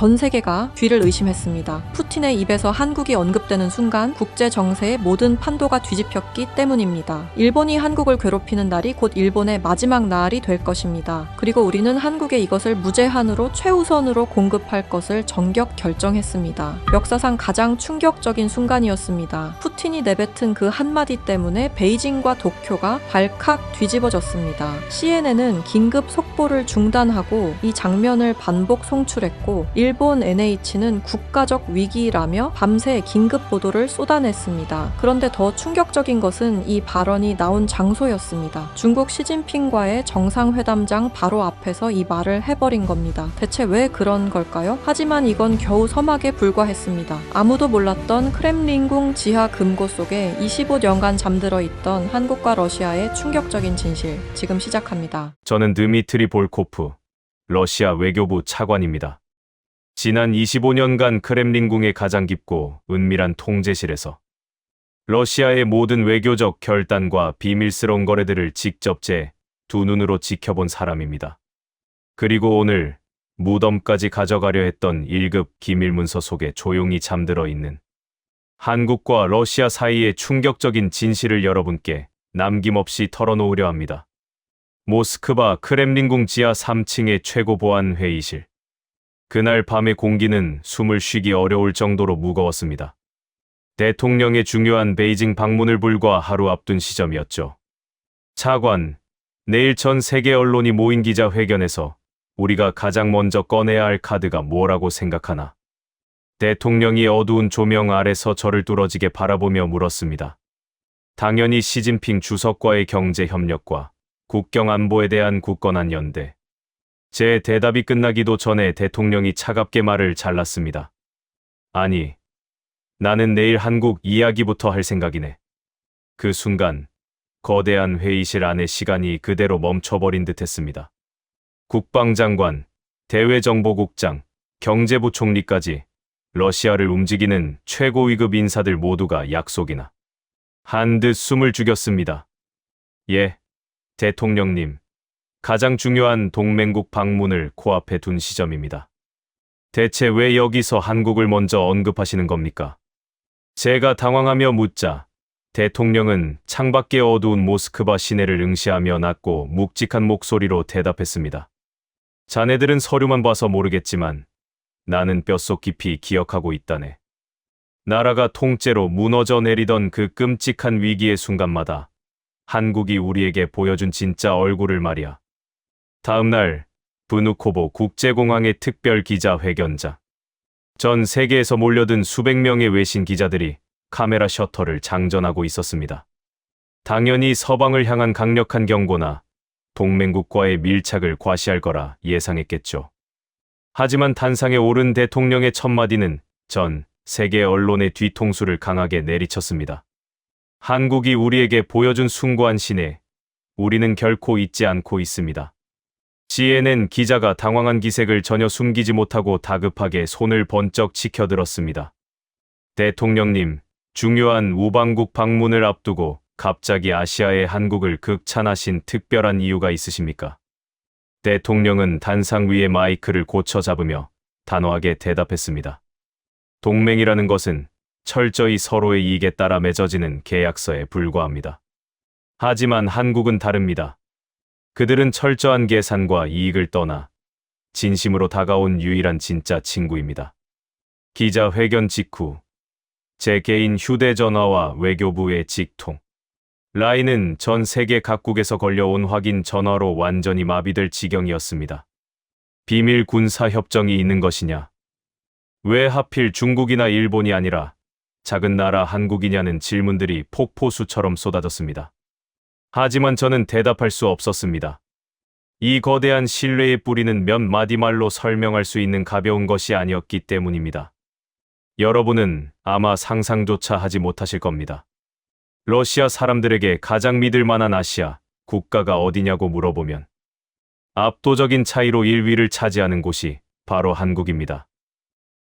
전 세계가 뒤를 의심했습니다. 푸틴의 입에서 한국이 언급되는 순간 국제 정세의 모든 판도가 뒤집혔기 때문입니다. 일본이 한국을 괴롭히는 날이 곧 일본의 마지막 날이 될 것입니다. 그리고 우리는 한국에 이것을 무제한으로 최우선으로 공급할 것을 전격 결정했습니다. 역사상 가장 충격적인 순간이었습니다. 푸틴이 내뱉은 그 한마디 때문에 베이징과 도쿄가 발칵 뒤집어졌습니다. CNN은 긴급 속보를 중단하고 이 장면을 반복 송출했고 일본 NH는 국가적 위기라며 밤새 긴급 보도를 쏟아냈습니다. 그런데 더 충격적인 것은 이 발언이 나온 장소였습니다. 중국 시진핑과의 정상회담장 바로 앞에서 이 말을 해버린 겁니다. 대체 왜 그런 걸까요? 하지만 이건 겨우 서막에 불과했습니다. 아무도 몰랐던 크렘린궁 지하 금고 속에 25년간 잠들어 있던 한국과 러시아의 충격적인 진실, 지금 시작합니다. 저는 드미트리 볼코프, 러시아 외교부 차관입니다. 지난 25년간 크렘린궁의 가장 깊고 은밀한 통제실에서 러시아의 모든 외교적 결단과 비밀스러운 거래들을 직접 제 두 눈으로 지켜본 사람입니다. 그리고 오늘 무덤까지 가져가려 했던 1급 기밀문서 속에 조용히 잠들어 있는 한국과 러시아 사이의 충격적인 진실을 여러분께 남김없이 털어놓으려 합니다. 모스크바 크렘린궁 지하 3층의 최고보안 회의실. 그날 밤의 공기는 숨을 쉬기 어려울 정도로 무거웠습니다. 대통령의 중요한 베이징 방문을 불과 하루 앞둔 시점이었죠. 차관, 내일 전 세계 언론이 모인 기자회견에서 우리가 가장 먼저 꺼내야 할 카드가 뭐라고 생각하나? 대통령이 어두운 조명 아래서 저를 뚫어지게 바라보며 물었습니다. 당연히 시진핑 주석과의 경제 협력과 국경 안보에 대한 굳건한 연대. 제 대답이 끝나기도 전에 대통령이 차갑게 말을 잘랐습니다. 아니, 나는 내일 한국 이야기부터 할 생각이네. 그 순간 거대한 회의실 안의 시간이 그대로 멈춰버린 듯했습니다. 국방장관, 대외정보국장, 경제부총리까지 러시아를 움직이는 최고 위급 인사들 모두가 약속이나 한 듯 숨을 죽였습니다. 예, 대통령님, 가장 중요한 동맹국 방문을 코앞에 둔 시점입니다. 대체 왜 여기서 한국을 먼저 언급하시는 겁니까? 제가 당황하며 묻자 대통령은 창밖의 어두운 모스크바 시내를 응시하며 낮고 묵직한 목소리로 대답했습니다. 자네들은 서류만 봐서 모르겠지만 나는 뼛속 깊이 기억하고 있다네. 나라가 통째로 무너져 내리던 그 끔찍한 위기의 순간마다 한국이 우리에게 보여준 진짜 얼굴을 말이야. 다음 날 브누코보 국제공항의 특별 기자회견장. 전 세계에서 몰려든 수백 명의 외신 기자들이 카메라 셔터를 장전하고 있었습니다. 당연히 서방을 향한 강력한 경고나 동맹국과의 밀착을 과시할 거라 예상했겠죠. 하지만 단상에 오른 대통령의 첫마디는 전 세계 언론의 뒤통수를 강하게 내리쳤습니다. 한국이 우리에게 보여준 숭고한 신에 우리는 결코 잊지 않고 있습니다. CNN 기자가 당황한 기색을 전혀 숨기지 못하고 다급하게 손을 번쩍 치켜들었습니다. 대통령님, 중요한 우방국 방문을 앞두고 갑자기 아시아의 한국을 극찬하신 특별한 이유가 있으십니까? 대통령은 단상 위에 마이크를 고쳐 잡으며 단호하게 대답했습니다. 동맹이라는 것은 철저히 서로의 이익에 따라 맺어지는 계약서에 불과합니다. 하지만 한국은 다릅니다. 그들은 철저한 계산과 이익을 떠나 진심으로 다가온 유일한 진짜 친구입니다. 기자회견 직후 제 개인 휴대전화와 외교부의 직통 라인은 전 세계 각국에서 걸려온 확인 전화로 완전히 마비될 지경이었습니다. 비밀 군사 협정이 있는 것이냐? 왜 하필 중국이나 일본이 아니라 작은 나라 한국이냐는 질문들이 폭포수처럼 쏟아졌습니다. 하지만 저는 대답할 수 없었습니다. 이 거대한 신뢰의 뿌리는 몇 마디 말로 설명할 수 있는 가벼운 것이 아니었기 때문입니다. 여러분은 아마 상상조차 하지 못하실 겁니다. 러시아 사람들에게 가장 믿을 만한 아시아 국가가 어디냐고 물어보면 압도적인 차이로 1위를 차지하는 곳이 바로 한국입니다.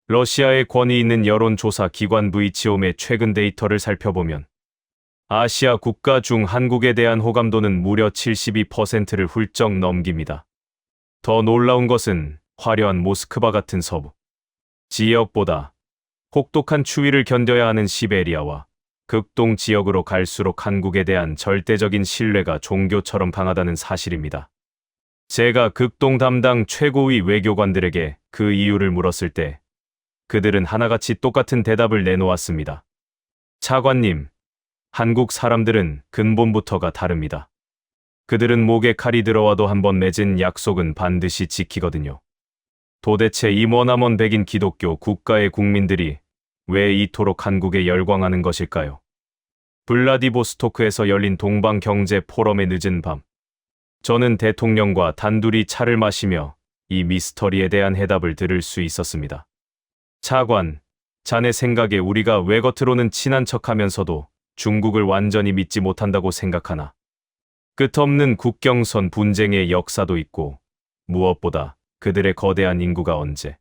러시아의 권위 있는 여론조사 기관 VCOM의 최근 데이터를 살펴보면 아시아 국가 중 한국에 대한 호감도는 무려 72%를 훌쩍 넘깁니다. 더 놀라운 것은 화려한 모스크바 같은 서부, 지역보다 혹독한 추위를 견뎌야 하는 시베리아와 극동 지역으로 갈수록 한국에 대한 절대적인 신뢰가 종교처럼 강하다는 사실입니다. 제가 극동 담당 최고위 외교관들에게 그 이유를 물었을 때 그들은 하나같이 똑같은 대답을 내놓았습니다. 차관님, 한국 사람들은 근본부터가 다릅니다. 그들은 목에 칼이 들어와도 한번 맺은 약속은 반드시 지키거든요. 도대체 이 머나먼 백인 기독교 국가의 국민들이 왜 이토록 한국에 열광하는 것일까요? 블라디보스토크에서 열린 동방경제 포럼의 늦은 밤, 저는 대통령과 단둘이 차를 마시며 이 미스터리에 대한 해답을 들을 수 있었습니다. 차관, 자네 생각에 우리가 왜 겉으로는 친한 척하면서도 중국을 완전히 믿지 못한다고 생각하나? 끝없는 국경선 분쟁의 역사도 있고 무엇보다 그들의 거대한 인구가 언제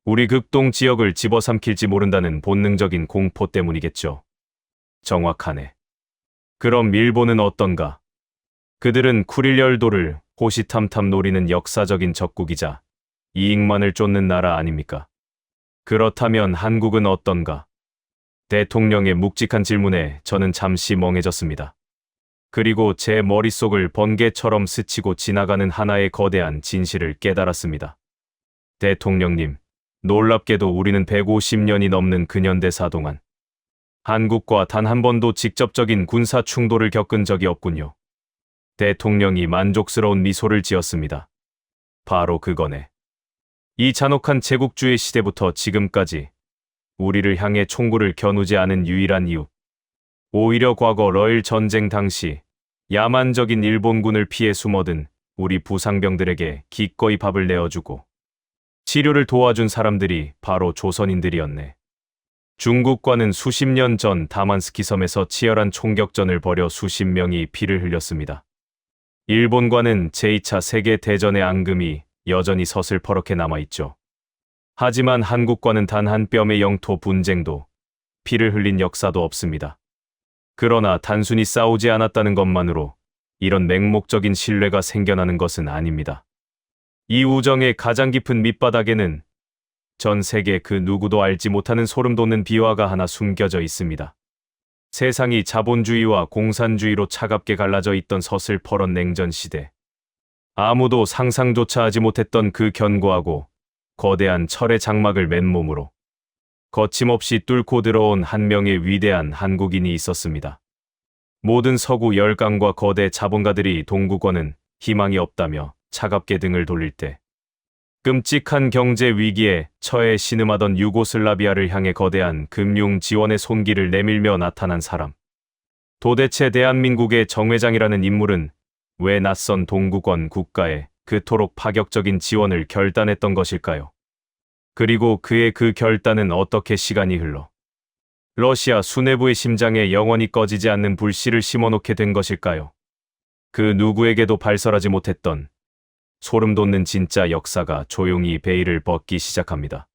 우리 극동 지역을 집어삼킬지 모른다는 본능적인 공포 때문이겠죠. 정확하네. 그럼 일본은 어떤가? 그들은 쿠릴열도를 호시탐탐 노리는 역사적인 적국이자 이익만을 쫓는 나라 아닙니까? 그렇다면 한국은 어떤가? 대통령의 묵직한 질문에 저는 잠시 멍해졌습니다. 그리고 제 머릿속을 번개처럼 스치고 지나가는 하나의 거대한 진실을 깨달았습니다. 대통령님, 놀랍게도 우리는 150년이 넘는 근현대사 동안 한국과 단 한 번도 직접적인 군사 충돌을 겪은 적이 없군요. 대통령이 만족스러운 미소를 지었습니다. 바로 그거네. 이 잔혹한 제국주의 시대부터 지금까지 우리를 향해 총구를 겨누지 않은 유일한 이유. 오히려 과거 러일 전쟁 당시 야만적인 일본군을 피해 숨어든 우리 부상병들에게 기꺼이 밥을 내어주고 치료를 도와준 사람들이 바로 조선인들이었네. 중국과는 수십 년 전 다만스키 섬에서 치열한 총격전을 벌여 수십 명이 피를 흘렸습니다. 일본과는 제2차 세계대전의 앙금이 여전히 서슬퍼렇게 남아있죠. 하지만 한국과는 단 한 뼘의 영토 분쟁도 피를 흘린 역사도 없습니다. 그러나 단순히 싸우지 않았다는 것만으로 이런 맹목적인 신뢰가 생겨나는 것은 아닙니다. 이 우정의 가장 깊은 밑바닥에는 전 세계 그 누구도 알지 못하는 소름 돋는 비화가 하나 숨겨져 있습니다. 세상이 자본주의와 공산주의로 차갑게 갈라져 있던 서슬퍼런 냉전 시대. 아무도 상상조차 하지 못했던 그 견고하고 거대한 철의 장막을 맨몸으로 거침없이 뚫고 들어온 한 명의 위대한 한국인이 있었습니다. 모든 서구 열강과 거대 자본가들이 동구권은 희망이 없다며 차갑게 등을 돌릴 때 끔찍한 경제 위기에 처해 신음하던 유고슬라비아를 향해 거대한 금융 지원의 손길을 내밀며 나타난 사람. 도대체 대한민국의 정회장이라는 인물은 왜 낯선 동구권 국가에 그토록 파격적인 지원을 결단했던 것일까요? 그리고 그의 그 결단은 어떻게 시간이 흘러 러시아 수뇌부의 심장에 영원히 꺼지지 않는 불씨를 심어놓게 된 것일까요? 그 누구에게도 발설하지 못했던 소름 돋는 진짜 역사가 조용히 베일을 벗기 시작합니다.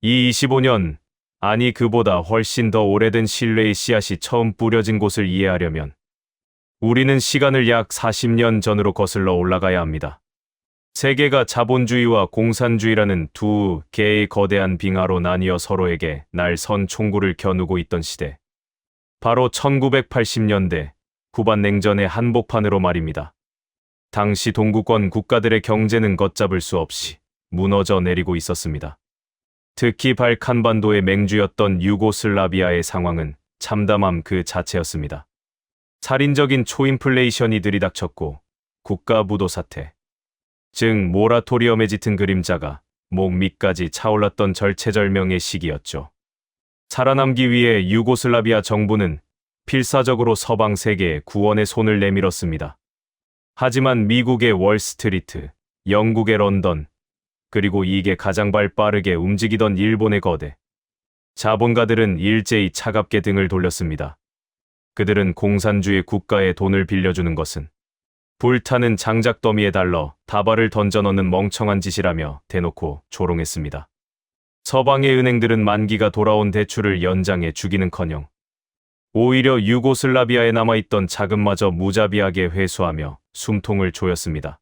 이 25년, 아니 그보다 훨씬 더 오래된 신뢰의 씨앗이 처음 뿌려진 곳을 이해하려면 우리는 시간을 약 40년 전으로 거슬러 올라가야 합니다. 세계가 자본주의와 공산주의라는 두 개의 거대한 빙하로 나뉘어 서로에게 날선 총구를 겨누고 있던 시대. 바로 1980년대 후반 냉전의 한복판으로 말입니다. 당시 동구권 국가들의 경제는 걷잡을 수 없이 무너져 내리고 있었습니다. 특히 발칸반도의 맹주였던 유고슬라비아의 상황은 참담함 그 자체였습니다. 살인적인 초인플레이션이 들이닥쳤고 국가부도 사태, 즉 모라토리엄의 짙은 그림자가 목 밑까지 차올랐던 절체절명의 시기였죠. 살아남기 위해 유고슬라비아 정부는 필사적으로 서방 세계에 구원의 손을 내밀었습니다. 하지만 미국의 월스트리트, 영국의 런던, 그리고 이게 가장 빠르게 움직이던 일본의 거대 자본가들은 일제히 차갑게 등을 돌렸습니다. 그들은 공산주의 국가에 돈을 빌려주는 것은 불타는 장작 더미에 달러 다발을 던져넣는 멍청한 짓이라며 대놓고 조롱했습니다. 서방의 은행들은 만기가 돌아온 대출을 연장해 주기는커녕 오히려 유고슬라비아에 남아있던 자금마저 무자비하게 회수하며 숨통을 조였습니다.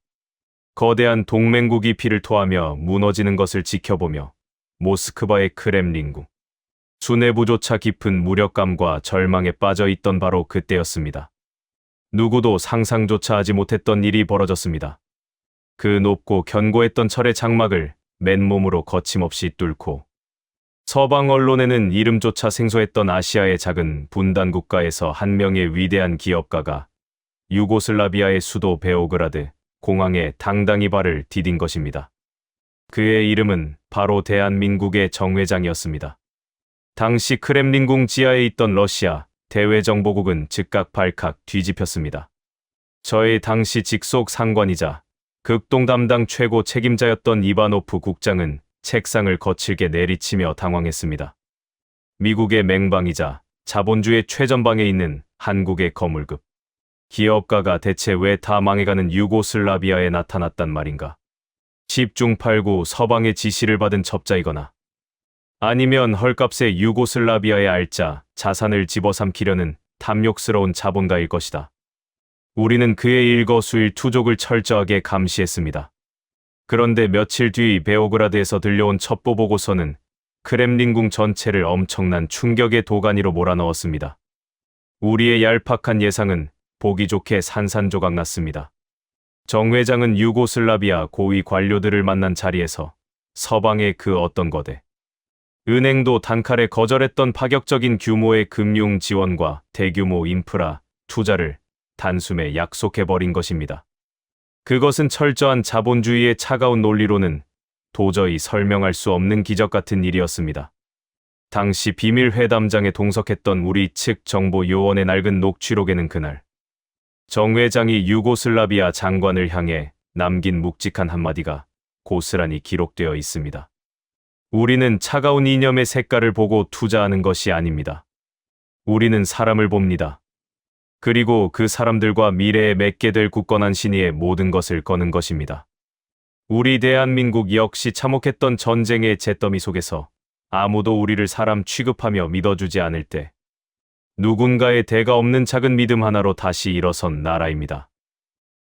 거대한 동맹국이 피를 토하며 무너지는 것을 지켜보며 모스크바의 크렘린궁. 수뇌부조차 깊은 무력감과 절망에 빠져 있던 바로 그때였습니다. 누구도 상상조차 하지 못했던 일이 벌어졌습니다. 그 높고 견고했던 철의 장막을 맨몸으로 거침없이 뚫고 서방 언론에는 이름조차 생소했던 아시아의 작은 분단 국가에서 한 명의 위대한 기업가가 유고슬라비아의 수도 베오그라드 공항에 당당히 발을 디딘 것입니다. 그의 이름은 바로 대한민국의 정회장이었습니다. 당시 크렘린궁 지하에 있던 러시아 대외정보국은 즉각 발칵 뒤집혔습니다. 저의 당시 직속 상관이자 극동 담당 최고 책임자였던 이바노프 국장은 책상을 거칠게 내리치며 당황했습니다. 미국의 맹방이자 자본주의 최전방에 있는 한국의 거물급 기업가가 대체 왜 다 망해가는 유고슬라비아에 나타났단 말인가? 10중 8구 서방의 지시를 받은 첩자이거나 아니면 헐값에 유고슬라비아의 알짜 자산을 집어삼키려는 탐욕스러운 자본가일 것이다. 우리는 그의 일거수일투족을 철저하게 감시했습니다. 그런데 며칠 뒤 베오그라드에서 들려온 첩보 보고서는 크렘린궁 전체를 엄청난 충격의 도가니로 몰아넣었습니다. 우리의 얄팍한 예상은 보기 좋게 산산조각 났습니다. 정 회장은 유고슬라비아 고위 관료들을 만난 자리에서 서방의 그 어떤 거대 은행도 단칼에 거절했던 파격적인 규모의 금융 지원과 대규모 인프라 투자를 단숨에 약속해버린 것입니다. 그것은 철저한 자본주의의 차가운 논리로는 도저히 설명할 수 없는 기적 같은 일이었습니다. 당시 비밀 회담장에 동석했던 우리 측 정보 요원의 낡은 녹취록에는 그날 정 회장이 유고슬라비아 장관을 향해 남긴 묵직한 한마디가 고스란히 기록되어 있습니다. 우리는 차가운 이념의 색깔을 보고 투자하는 것이 아닙니다. 우리는 사람을 봅니다. 그리고 그 사람들과 미래에 맺게 될 굳건한 신의의 모든 것을 거는 것입니다. 우리 대한민국 역시 참혹했던 전쟁의 잿더미 속에서 아무도 우리를 사람 취급하며 믿어주지 않을 때 누군가의 대가 없는 작은 믿음 하나로 다시 일어선 나라입니다.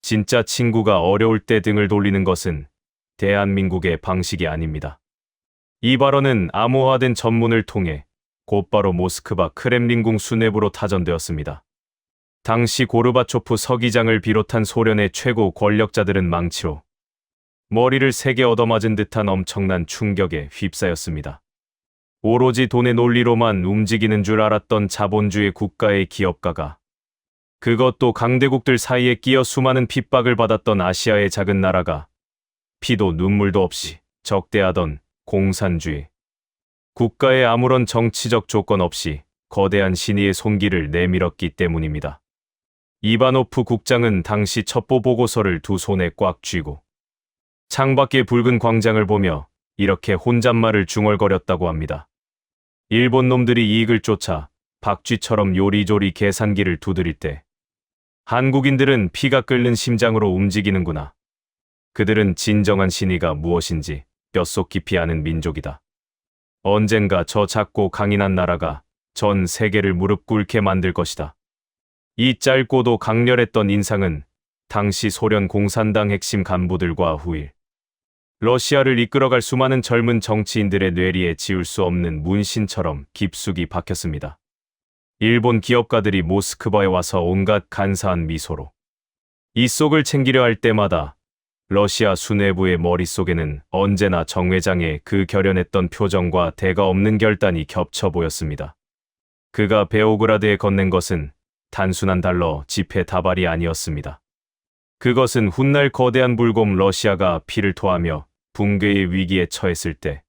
진짜 친구가 어려울 때 등을 돌리는 것은 대한민국의 방식이 아닙니다. 이 발언은 암호화된 전문을 통해 곧바로 모스크바 크렘린궁 수뇌부로 타전되었습니다. 당시 고르바초프 서기장을 비롯한 소련의 최고 권력자들은 망치로 머리를 세게 얻어맞은 듯한 엄청난 충격에 휩싸였습니다. 오로지 돈의 논리로만 움직이는 줄 알았던 자본주의 국가의 기업가가 그것도 강대국들 사이에 끼어 수많은 핍박을 받았던 아시아의 작은 나라가 피도 눈물도 없이 적대하던 공산주의 국가에 아무런 정치적 조건 없이 거대한 신의의 손길을 내밀었기 때문입니다. 이바노프 국장은 당시 첩보 보고서를 두 손에 꽉 쥐고 창밖의 붉은 광장을 보며 이렇게 혼잣말을 중얼거렸다고 합니다. 일본 놈들이 이익을 쫓아 박쥐처럼 요리조리 계산기를 두드릴 때 한국인들은 피가 끓는 심장으로 움직이는구나. 그들은 진정한 신의가 무엇인지 뼛속 깊이 아는 민족이다. 언젠가 저 작고 강인한 나라가 전 세계를 무릎 꿇게 만들 것이다. 이 짧고도 강렬했던 인상은 당시 소련 공산당 핵심 간부들과 후일 러시아를 이끌어갈 수많은 젊은 정치인들의 뇌리에 지울 수 없는 문신처럼 깊숙이 박혔습니다. 일본 기업가들이 모스크바에 와서 온갖 간사한 미소로 이 속을 챙기려 할 때마다 러시아 수뇌부의 머릿속에는 언제나 정 회장의 그 결연했던 표정과 대가 없는 결단이 겹쳐 보였습니다. 그가 베오그라드에 건넨 것은 단순한 달러 지폐 다발이 아니었습니다. 그것은 훗날 거대한 불곰 러시아가 피를 토하며 붕괴의 위기에 처했을 때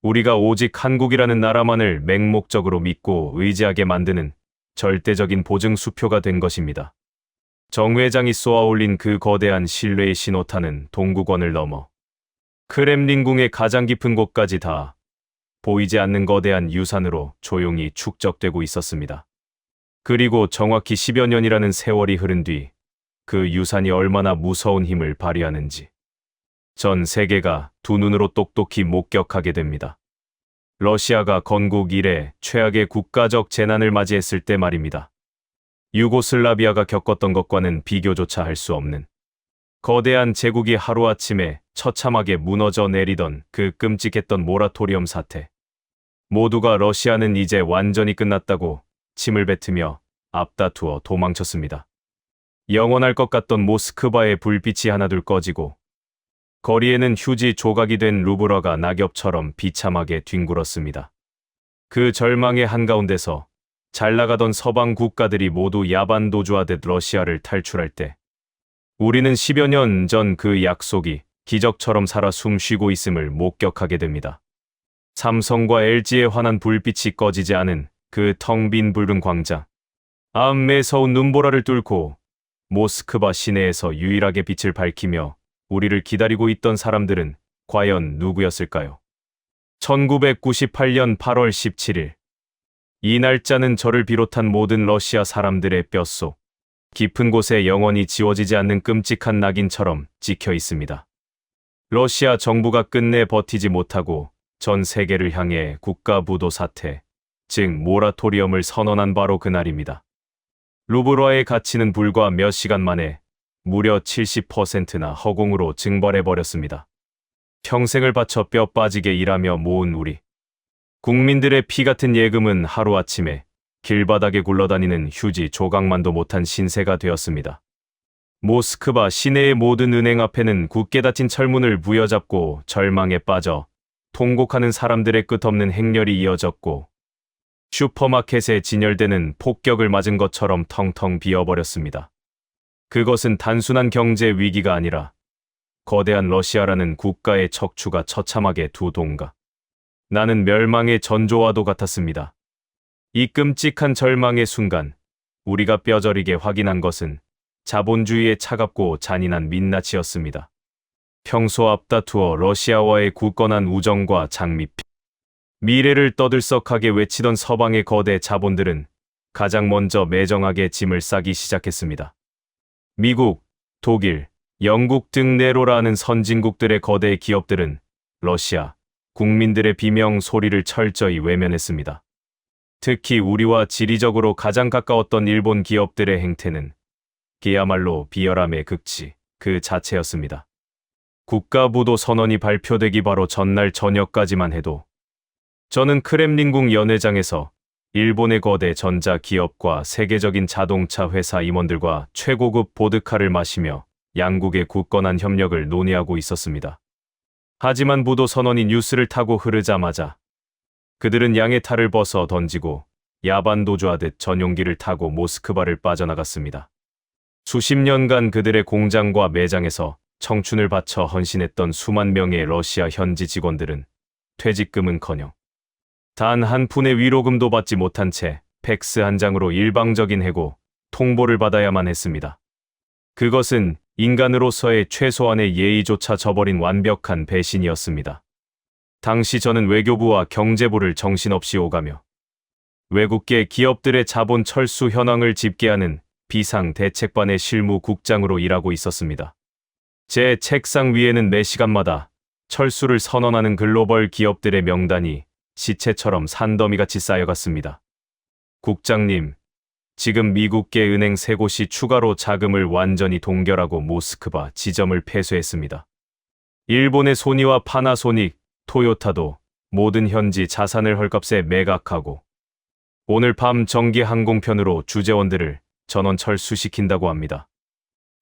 우리가 오직 한국이라는 나라만을 맹목적으로 믿고 의지하게 만드는 절대적인 보증 수표가 된 것입니다. 정 회장이 쏘아올린 그 거대한 신뢰의 신호탄은 동구권을 넘어 크렘린궁의 가장 깊은 곳까지 다 보이지 않는 거대한 유산으로 조용히 축적되고 있었습니다. 그리고 정확히 10여 년이라는 세월이 흐른 뒤 그 유산이 얼마나 무서운 힘을 발휘하는지 전 세계가 두 눈으로 똑똑히 목격하게 됩니다. 러시아가 건국 이래 최악의 국가적 재난을 맞이했을 때 말입니다. 유고슬라비아가 겪었던 것과는 비교조차 할 수 없는 거대한 제국이 하루아침에 처참하게 무너져 내리던 그 끔찍했던 모라토리엄 사태. 모두가 러시아는 이제 완전히 끝났다고 침을 뱉으며 앞다투어 도망쳤습니다. 영원할 것 같던 모스크바의 불빛이 하나둘 꺼지고 거리에는 휴지 조각이 된 루브라가 낙엽처럼 비참하게 뒹굴었습니다. 그 절망의 한가운데서 잘 나가던 서방 국가들이 모두 야반도주하듯 러시아를 탈출할 때 우리는 10여 년 전 그 약속이 기적처럼 살아 숨쉬고 있음을 목격하게 됩니다. 삼성과 LG의 환한 불빛이 꺼지지 않은 그 텅 빈 붉은 광장. 매서운 눈보라를 뚫고 모스크바 시내에서 유일하게 빛을 밝히며 우리를 기다리고 있던 사람들은 과연 누구였을까요? 1998년 8월 17일. 이 날짜는 저를 비롯한 모든 러시아 사람들의 뼛속 깊은 곳에 영원히 지워지지 않는 끔찍한 낙인처럼 찍혀 있습니다. 러시아 정부가 끝내 버티지 못하고 전 세계를 향해 국가부도 사태, 즉 모라토리엄을 선언한 바로 그날입니다. 루브라의 가치는 불과 몇 시간 만에 무려 70%나 허공으로 증발해버렸습니다. 평생을 바쳐 뼈 빠지게 일하며 모은 우리 국민들의 피 같은 예금은 하루아침에 길바닥에 굴러다니는 휴지 조각만도 못한 신세가 되었습니다. 모스크바 시내의 모든 은행 앞에는 굳게 닫힌 철문을 부여잡고 절망에 빠져 통곡하는 사람들의 끝없는 행렬이 이어졌고 슈퍼마켓에 진열되는 폭격을 맞은 것처럼 텅텅 비어버렸습니다. 그것은 단순한 경제 위기가 아니라 거대한 러시아라는 국가의 척추가 처참하게 두 동가 나는 멸망의 전조와도 같았습니다. 이 끔찍한 절망의 순간 우리가 뼈저리게 확인한 것은 자본주의의 차갑고 잔인한 민낯이었습니다. 평소 앞다투어 러시아와의 굳건한 우정과 장밋빛, 미래를 떠들썩하게 외치던 서방의 거대 자본들은 가장 먼저 매정하게 짐을 싸기 시작했습니다. 미국, 독일, 영국 등 네로라 하는 선진국들의 거대 기업들은 러시아 국민들의 비명 소리를 철저히 외면했습니다. 특히 우리와 지리적으로 가장 가까웠던 일본 기업들의 행태는 그야말로 비열함의 극치 그 자체였습니다. 국가부도 선언이 발표되기 바로 전날 저녁까지만 해도 저는 크렘린궁 연회장에서 일본의 거대 전자기업과 세계적인 자동차 회사 임원들과 최고급 보드카를 마시며 양국의 굳건한 협력을 논의하고 있었습니다. 하지만 부도 선언이 뉴스를 타고 흐르자마자 그들은 양의 탈을 벗어 던지고 야반도주하듯 전용기를 타고 모스크바를 빠져나갔습니다. 수십 년간 그들의 공장과 매장에서 청춘을 바쳐 헌신했던 수만 명의 러시아 현지 직원들은 퇴직금은커녕 단 한 푼의 위로금도 받지 못한 채 팩스 한 장으로 일방적인 해고, 통보를 받아야만 했습니다. 그것은 인간으로서의 최소한의 예의조차 저버린 완벽한 배신이었습니다. 당시 저는 외교부와 경제부를 정신없이 오가며 외국계 기업들의 자본 철수 현황을 집계하는 비상대책반의 실무국장으로 일하고 있었습니다. 제 책상 위에는 매 시간마다 철수를 선언하는 글로벌 기업들의 명단이 시체처럼 산더미같이 쌓여갔습니다. 국장님, 지금 미국계 은행 3곳이 추가로 자금을 완전히 동결하고 모스크바 지점을 폐쇄했습니다. 일본의 소니와 파나소닉, 토요타도 모든 현지 자산을 헐값에 매각하고 오늘 밤 정기 항공편으로 주재원들을 전원 철수시킨다고 합니다.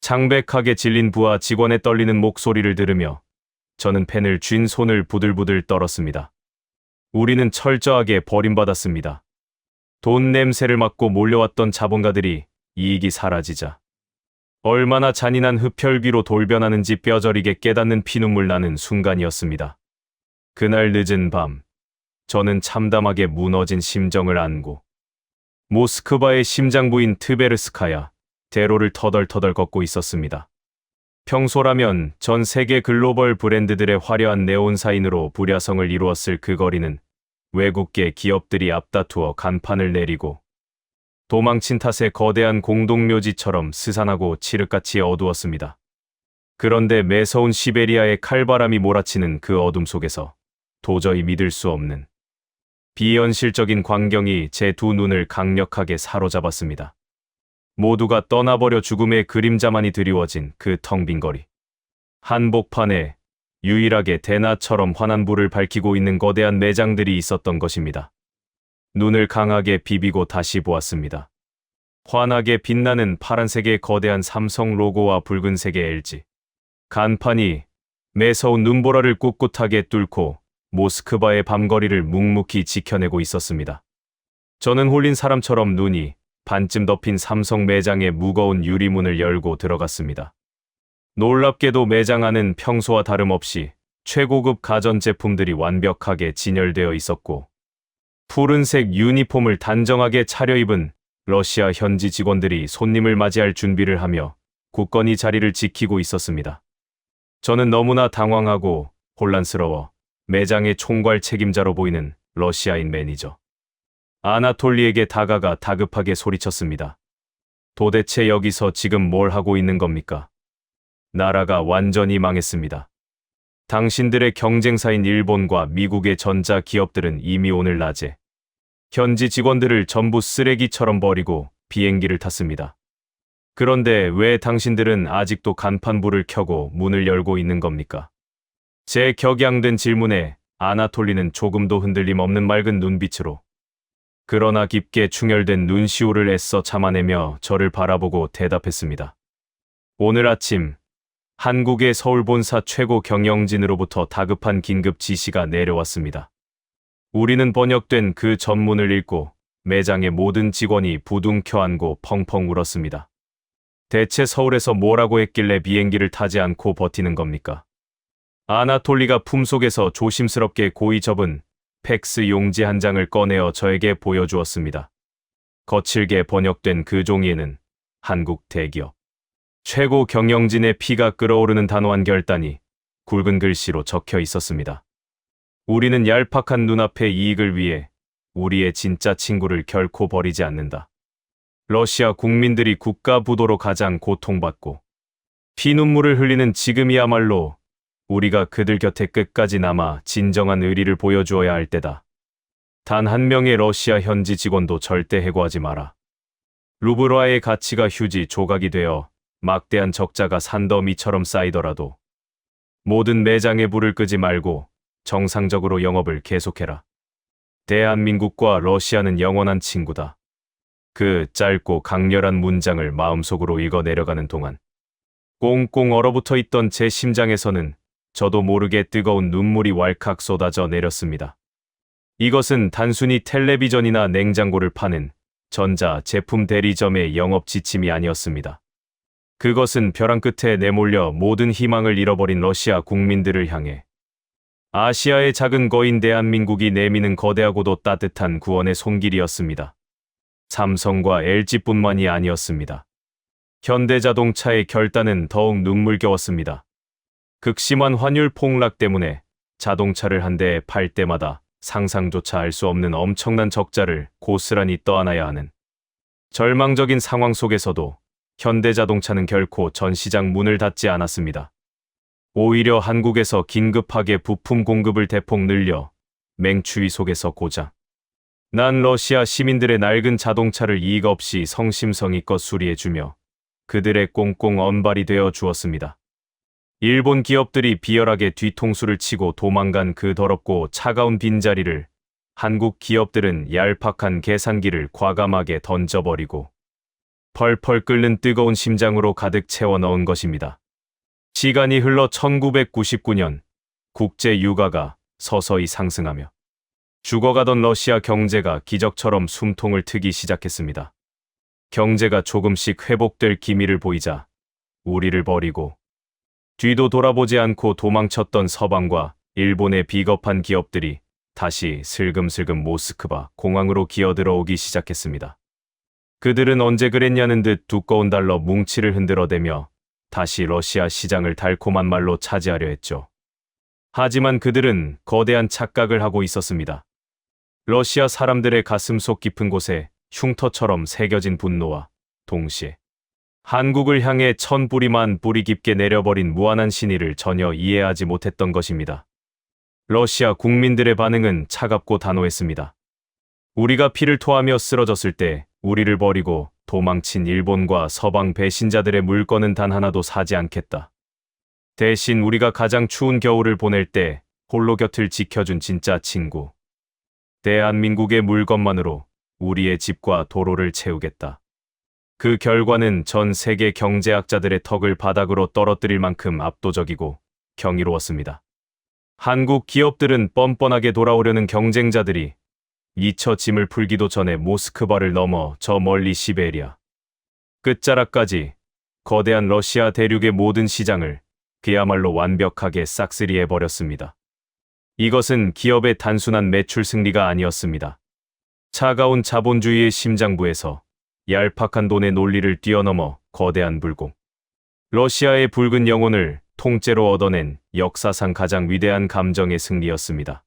창백하게 질린 부하 직원의 떨리는 목소리를 들으며 저는 펜을 쥔 손을 부들부들 떨었습니다. 우리는 철저하게 버림받았습니다. 돈 냄새를 맡고 몰려왔던 자본가들이 이익이 사라지자 얼마나 잔인한 흡혈귀로 돌변하는지 뼈저리게 깨닫는 피눈물 나는 순간이었습니다. 그날 늦은 밤, 저는 참담하게 무너진 심정을 안고 모스크바의 심장부인 트베르스카야 대로를 터덜터덜 걷고 있었습니다. 평소라면 전 세계 글로벌 브랜드들의 화려한 네온사인으로 불야성을 이루었을 그 거리는 외국계 기업들이 앞다투어 간판을 내리고 도망친 탓에 거대한 공동묘지처럼 스산하고 칠흑같이 어두웠습니다. 그런데 매서운 시베리아의 칼바람이 몰아치는 그 어둠 속에서 도저히 믿을 수 없는 비현실적인 광경이 제 두 눈을 강력하게 사로잡았습니다. 모두가 떠나버려 죽음의 그림자만이 드리워진 그 텅 빈 거리. 한복판에 유일하게 대낮처럼 환한 불을 밝히고 있는 거대한 매장들이 있었던 것입니다. 눈을 강하게 비비고 다시 보았습니다. 환하게 빛나는 파란색의 거대한 삼성 로고와 붉은색의 LG. 간판이 매서운 눈보라를 꿋꿋하게 뚫고 모스크바의 밤거리를 묵묵히 지켜내고 있었습니다. 저는 홀린 사람처럼 눈이 반쯤 덮인 삼성 매장의 무거운 유리문을 열고 들어갔습니다. 놀랍게도 매장 안은 평소와 다름없이 최고급 가전제품들이 완벽하게 진열되어 있었고, 푸른색 유니폼을 단정하게 차려입은 러시아 현지 직원들이 손님을 맞이할 준비를 하며 굳건히 자리를 지키고 있었습니다. 저는 너무나 당황하고 혼란스러워 매장의 총괄 책임자로 보이는 러시아인 매니저 아나톨리에게 다가가 다급하게 소리쳤습니다. 도대체 여기서 지금 뭘 하고 있는 겁니까? 나라가 완전히 망했습니다. 당신들의 경쟁사인 일본과 미국의 전자 기업들은 이미 오늘 낮에 현지 직원들을 전부 쓰레기처럼 버리고 비행기를 탔습니다. 그런데 왜 당신들은 아직도 간판불을 켜고 문을 열고 있는 겁니까? 제 격양된 질문에 아나톨리는 조금도 흔들림 없는 맑은 눈빛으로, 그러나 깊게 충혈된 눈시울을 애써 참아내며 저를 바라보고 대답했습니다. 오늘 아침 한국의 서울본사 최고 경영진으로부터 다급한 긴급 지시가 내려왔습니다. 우리는 번역된 그 전문을 읽고 매장의 모든 직원이 부둥켜 안고 펑펑 울었습니다. 대체 서울에서 뭐라고 했길래 비행기를 타지 않고 버티는 겁니까? 아나톨리가 품속에서 조심스럽게 고이 접은 팩스 용지 한 장을 꺼내어 저에게 보여주었습니다. 거칠게 번역된 그 종이에는 한국 대기업 최고 경영진의 피가 끓어오르는 단호한 결단이 굵은 글씨로 적혀 있었습니다. 우리는 얄팍한 눈앞의 이익을 위해 우리의 진짜 친구를 결코 버리지 않는다. 러시아 국민들이 국가 부도로 가장 고통받고 피눈물을 흘리는 지금이야말로 우리가 그들 곁에 끝까지 남아 진정한 의리를 보여주어야 할 때다. 단 한 명의 러시아 현지 직원도 절대 해고하지 마라. 루브라의 가치가 휴지 조각이 되어 막대한 적자가 산더미처럼 쌓이더라도 모든 매장에 불을 끄지 말고 정상적으로 영업을 계속해라. 대한민국과 러시아는 영원한 친구다. 그 짧고 강렬한 문장을 마음속으로 읽어 내려가는 동안 꽁꽁 얼어붙어 있던 제 심장에서는 저도 모르게 뜨거운 눈물이 왈칵 쏟아져 내렸습니다. 이것은 단순히 텔레비전이나 냉장고를 파는 전자 제품 대리점의 영업 지침이 아니었습니다. 그것은 벼랑 끝에 내몰려 모든 희망을 잃어버린 러시아 국민들을 향해 아시아의 작은 거인 대한민국이 내미는 거대하고도 따뜻한 구원의 손길이었습니다. 삼성과 LG뿐만이 아니었습니다. 현대자동차의 결단은 더욱 눈물겨웠습니다. 극심한 환율 폭락 때문에 자동차를 한 대 팔 때마다 상상조차 할 수 없는 엄청난 적자를 고스란히 떠안아야 하는 절망적인 상황 속에서도 현대자동차는 결코 전 시장 문을 닫지 않았습니다. 오히려 한국에서 긴급하게 부품 공급을 대폭 늘려 맹추위 속에서 고장 난 러시아 시민들의 낡은 자동차를 이익 없이 성심성의껏 수리해주며 그들의 꽁꽁 언발이 되어 주었습니다. 일본 기업들이 비열하게 뒤통수를 치고 도망간 그 더럽고 차가운 빈자리를 한국 기업들은 얄팍한 계산기를 과감하게 던져버리고 펄펄 끓는 뜨거운 심장으로 가득 채워 넣은 것입니다. 시간이 흘러 1999년 국제 유가가 서서히 상승하며 죽어가던 러시아 경제가 기적처럼 숨통을 트기 시작했습니다. 경제가 조금씩 회복될 기미를 보이자 우리를 버리고 뒤도 돌아보지 않고 도망쳤던 서방과 일본의 비겁한 기업들이 다시 슬금슬금 모스크바 공항으로 기어들어오기 시작했습니다. 그들은 언제 그랬냐는 듯 두꺼운 달러 뭉치를 흔들어대며 다시 러시아 시장을 달콤한 말로 차지하려 했죠. 하지만 그들은 거대한 착각을 하고 있었습니다. 러시아 사람들의 가슴속 깊은 곳에 흉터처럼 새겨진 분노와 동시에 한국을 향해 천뿌리만 뿌리 깊게 내려버린 무한한 신의를 전혀 이해하지 못했던 것입니다. 러시아 국민들의 반응은 차갑고 단호했습니다. 우리가 피를 토하며 쓰러졌을 때 우리를 버리고 도망친 일본과 서방 배신자들의 물건은 단 하나도 사지 않겠다. 대신 우리가 가장 추운 겨울을 보낼 때 홀로 곁을 지켜준 진짜 친구. 대한민국의 물건만으로 우리의 집과 도로를 채우겠다. 그 결과는 전 세계 경제학자들의 턱을 바닥으로 떨어뜨릴 만큼 압도적이고 경이로웠습니다. 한국 기업들은 뻔뻔하게 돌아오려는 경쟁자들이 미처 짐을 풀기도 전에 모스크바를 넘어 저 멀리 시베리아 끝자락까지 거대한 러시아 대륙의 모든 시장을 그야말로 완벽하게 싹쓸이해버렸습니다. 이것은 기업의 단순한 매출 승리가 아니었습니다. 차가운 자본주의의 심장부에서 얄팍한 돈의 논리를 뛰어넘어 거대한 불공. 러시아의 붉은 영혼을 통째로 얻어낸 역사상 가장 위대한 감정의 승리였습니다.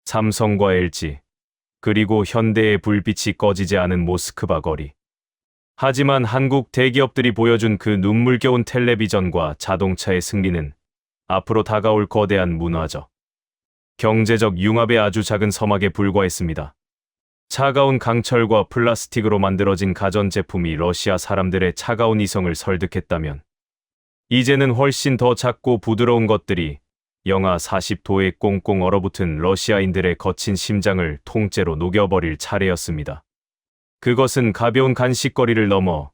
삼성과 LG, 그리고 현대의 불빛이 꺼지지 않은 모스크바 거리. 하지만 한국 대기업들이 보여준 그 눈물겨운 텔레비전과 자동차의 승리는 앞으로 다가올 거대한 문화적, 경제적 융합의 아주 작은 서막에 불과했습니다. 차가운 강철과 플라스틱으로 만들어진 가전제품이 러시아 사람들의 차가운 이성을 설득했다면, 이제는 훨씬 더 작고 부드러운 것들이 영하 40도에 꽁꽁 얼어붙은 러시아인들의 거친 심장을 통째로 녹여버릴 차례였습니다. 그것은 가벼운 간식거리를 넘어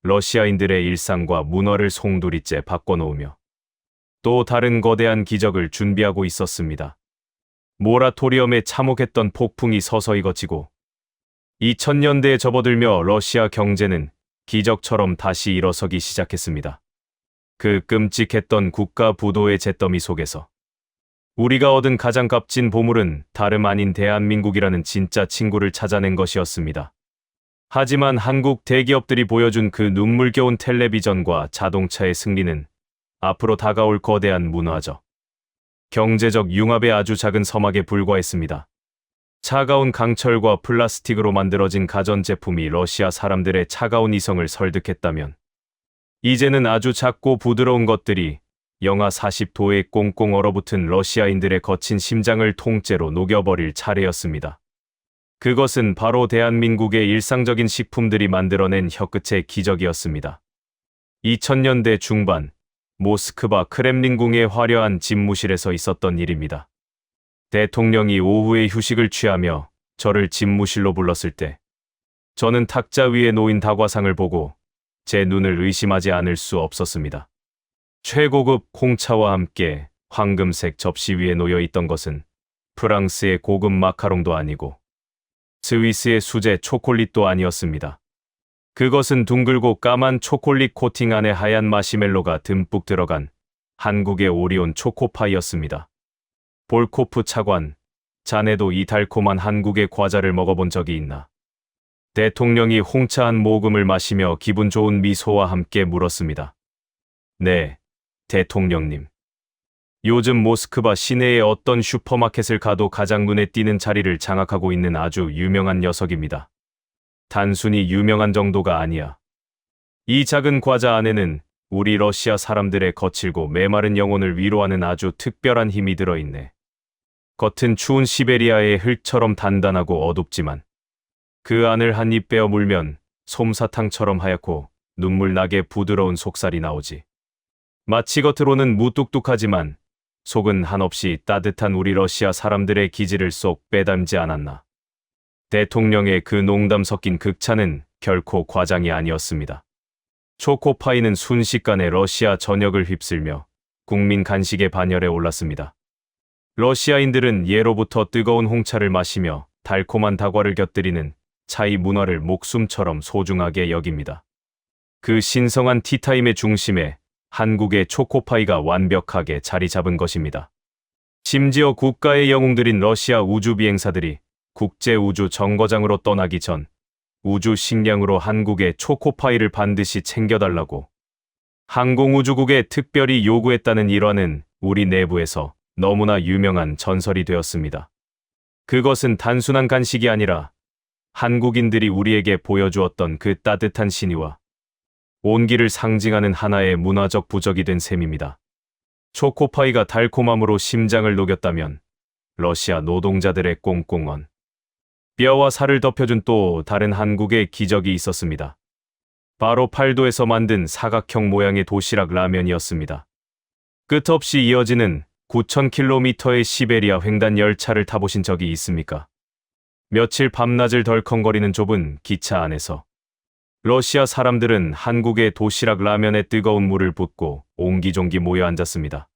러시아인들의 일상과 문화를 송두리째 바꿔놓으며 또 다른 거대한 기적을 준비하고 있었습니다. 모라토리엄에 참혹했던 폭풍이 서서히 거치고 2000년대에 접어들며 러시아 경제는 기적처럼 다시 일어서기 시작했습니다. 그 끔찍했던 국가 부도의 잿더미 속에서 우리가 얻은 가장 값진 보물은 다름 아닌 대한민국이라는 진짜 친구를 찾아낸 것이었습니다. 하지만 한국 대기업들이 보여준 그 눈물겨운 텔레비전과 자동차의 승리는 앞으로 다가올 거대한 문화적, 경제적 융합의 아주 작은 서막에 불과했습니다. 차가운 강철과 플라스틱으로 만들어진 가전제품이 러시아 사람들의 차가운 이성을 설득했다면, 이제는 아주 작고 부드러운 것들이 영하 40도에 꽁꽁 얼어붙은 러시아인들의 거친 심장을 통째로 녹여버릴 차례였습니다. 그것은 바로 대한민국의 일상적인 식품들이 만들어낸 혀끝의 기적이었습니다. 2000년대 중반, 모스크바 크렘린궁의 화려한 집무실에서 있었던 일입니다. 대통령이 오후에 휴식을 취하며 저를 집무실로 불렀을 때, 저는 탁자 위에 놓인 다과상을 보고 제 눈을 의심하지 않을 수 없었습니다. 최고급 홍차와 함께 황금색 접시 위에 놓여 있던 것은 프랑스의 고급 마카롱도 아니고 스위스의 수제 초콜릿도 아니었습니다. 그것은 둥글고 까만 초콜릿 코팅 안에 하얀 마시멜로가 듬뿍 들어간 한국의 오리온 초코파이였습니다. 볼코프 차관, 자네도 이 달콤한 한국의 과자를 먹어본 적이 있나? 대통령이 홍차 한 모금을 마시며 기분 좋은 미소와 함께 물었습니다. 네, 대통령님. 요즘 모스크바 시내의 어떤 슈퍼마켓을 가도 가장 눈에 띄는 자리를 장악하고 있는 아주 유명한 녀석입니다. 단순히 유명한 정도가 아니야. 이 작은 과자 안에는 우리 러시아 사람들의 거칠고 메마른 영혼을 위로하는 아주 특별한 힘이 들어있네. 겉은 추운 시베리아의 흙처럼 단단하고 어둡지만 그 안을 한 입 베어 물면 솜사탕처럼 하얗고 눈물나게 부드러운 속살이 나오지. 마치 겉으로는 무뚝뚝하지만 속은 한없이 따뜻한 우리 러시아 사람들의 기질을 쏙 빼닮지 않았나. 대통령의 그 농담 섞인 극찬은 결코 과장이 아니었습니다. 초코파이는 순식간에 러시아 전역을 휩쓸며 국민 간식의 반열에 올랐습니다. 러시아인들은 예로부터 뜨거운 홍차를 마시며 달콤한 다과를 곁들이는 차이 문화를 목숨처럼 소중하게 여깁니다. 그 신성한 티타임의 중심에 한국의 초코파이가 완벽하게 자리 잡은 것입니다. 심지어 국가의 영웅들인 러시아 우주비행사들이 국제우주 정거장으로 떠나기 전 우주 식량으로 한국의 초코파이를 반드시 챙겨달라고 항공우주국에 특별히 요구했다는 일화는 우리 내부에서 너무나 유명한 전설이 되었습니다. 그것은 단순한 간식이 아니라 한국인들이 우리에게 보여주었던 그 따뜻한 신의와 온기를 상징하는 하나의 문화적 부적이 된 셈입니다. 초코파이가 달콤함으로 심장을 녹였다면 러시아 노동자들의 꽁꽁언 뼈와 살을 덮여준 또 다른 한국의 기적이 있었습니다. 바로 팔도에서 만든 사각형 모양의 도시락 라면이었습니다. 끝없이 이어지는 9,000km의 시베리아 횡단 열차를 타보신 적이 있습니까? 며칠 밤낮을 덜컹거리는 좁은 기차 안에서 러시아 사람들은 한국의 도시락 라면에 뜨거운 물을 붓고 옹기종기 모여 앉았습니다.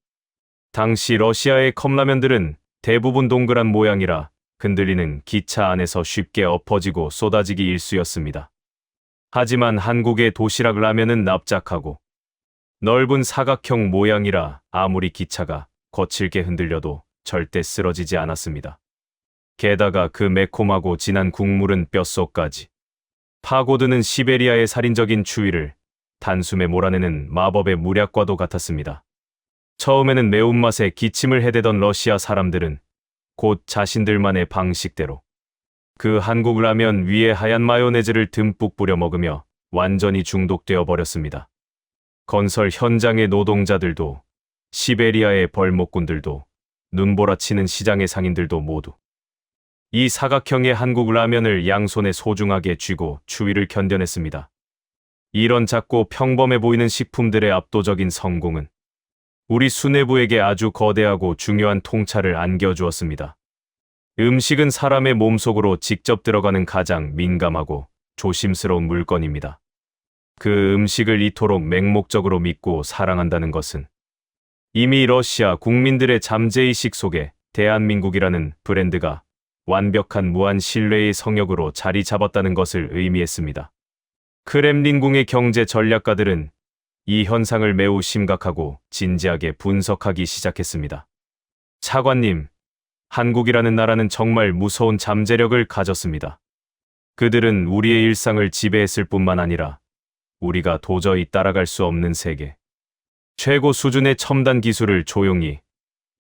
당시 러시아의 컵라면들은 대부분 동그란 모양이라 흔들리는 기차 안에서 쉽게 엎어지고 쏟아지기 일쑤였습니다. 하지만 한국의 도시락 라면은 납작하고 넓은 사각형 모양이라 아무리 기차가 거칠게 흔들려도 절대 쓰러지지 않았습니다. 게다가 그 매콤하고 진한 국물은 뼛속까지 파고드는 시베리아의 살인적인 추위를 단숨에 몰아내는 마법의 물약과도 같았습니다. 처음에는 매운맛에 기침을 해대던 러시아 사람들은 곧 자신들만의 방식대로 그 한국 라면 위에 하얀 마요네즈를 듬뿍 뿌려 먹으며 완전히 중독되어 버렸습니다. 건설 현장의 노동자들도, 시베리아의 벌목꾼들도, 눈보라치는 시장의 상인들도 모두 이 사각형의 한국 라면을 양손에 소중하게 쥐고 추위를 견뎌냈습니다. 이런 작고 평범해 보이는 식품들의 압도적인 성공은 우리 수뇌부에게 아주 거대하고 중요한 통찰을 안겨주었습니다. 음식은 사람의 몸속으로 직접 들어가는 가장 민감하고 조심스러운 물건입니다. 그 음식을 이토록 맹목적으로 믿고 사랑한다는 것은 이미 러시아 국민들의 잠재의식 속에 대한민국이라는 브랜드가 완벽한 무한 신뢰의 성역으로 자리 잡았다는 것을 의미했습니다. 크렘린궁의 경제 전략가들은 이 현상을 매우 심각하고 진지하게 분석하기 시작했습니다. 차관님, 한국이라는 나라는 정말 무서운 잠재력을 가졌습니다. 그들은 우리의 일상을 지배했을 뿐만 아니라 우리가 도저히 따라갈 수 없는 세계, 최고 수준의 첨단 기술을 조용히,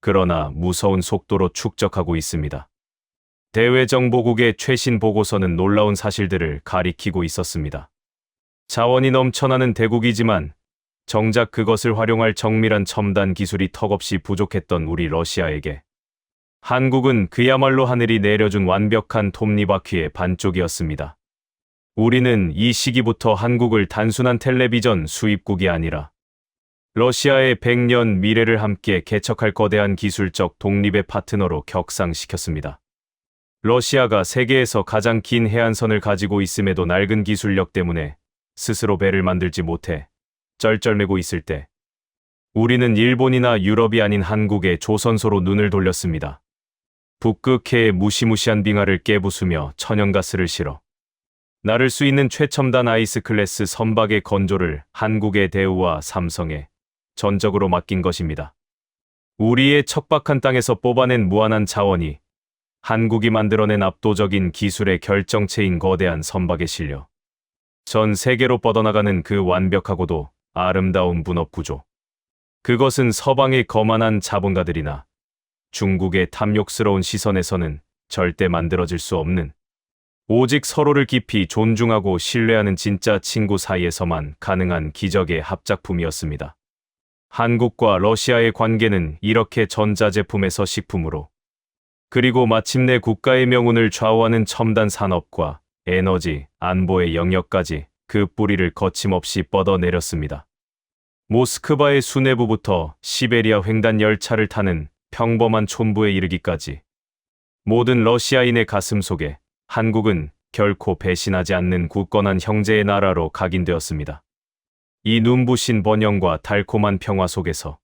그러나 무서운 속도로 축적하고 있습니다. 대외정보국의 최신 보고서는 놀라운 사실들을 가리키고 있었습니다. 자원이 넘쳐나는 대국이지만 정작 그것을 활용할 정밀한 첨단 기술이 턱없이 부족했던 우리 러시아에게 한국은 그야말로 하늘이 내려준 완벽한 톱니바퀴의 반쪽이었습니다. 우리는 이 시기부터 한국을 단순한 텔레비전 수입국이 아니라 러시아의 100년 미래를 함께 개척할 거대한 기술적 독립의 파트너로 격상시켰습니다. 러시아가 세계에서 가장 긴 해안선을 가지고 있음에도 낡은 기술력 때문에 스스로 배를 만들지 못해 쩔쩔매고 있을 때 우리는 일본이나 유럽이 아닌 한국의 조선소로 눈을 돌렸습니다. 북극해의 무시무시한 빙하를 깨부수며 천연가스를 실어 나를 수 있는 최첨단 아이스 클래스 선박의 건조를 한국의 대우와 삼성에 전적으로 맡긴 것입니다. 우리의 척박한 땅에서 뽑아낸 무한한 자원이 한국이 만들어낸 압도적인 기술의 결정체인 거대한 선박에 실려 전 세계로 뻗어나가는 그 완벽하고도 아름다운 분업 구조. 그것은 서방의 거만한 자본가들이나 중국의 탐욕스러운 시선에서는 절대 만들어질 수 없는, 오직 서로를 깊이 존중하고 신뢰하는 진짜 친구 사이에서만 가능한 기적의 합작품이었습니다. 한국과 러시아의 관계는 이렇게 전자제품에서 식품으로, 그리고 마침내 국가의 명운을 좌우하는 첨단 산업과 에너지, 안보의 영역까지 그 뿌리를 거침없이 뻗어내렸습니다. 모스크바의 수뇌부부터 시베리아 횡단 열차를 타는 평범한 촌부에 이르기까지 모든 러시아인의 가슴 속에 한국은 결코 배신하지 않는 굳건한 형제의 나라로 각인되었습니다. 이 눈부신 번영과 달콤한 평화 속에서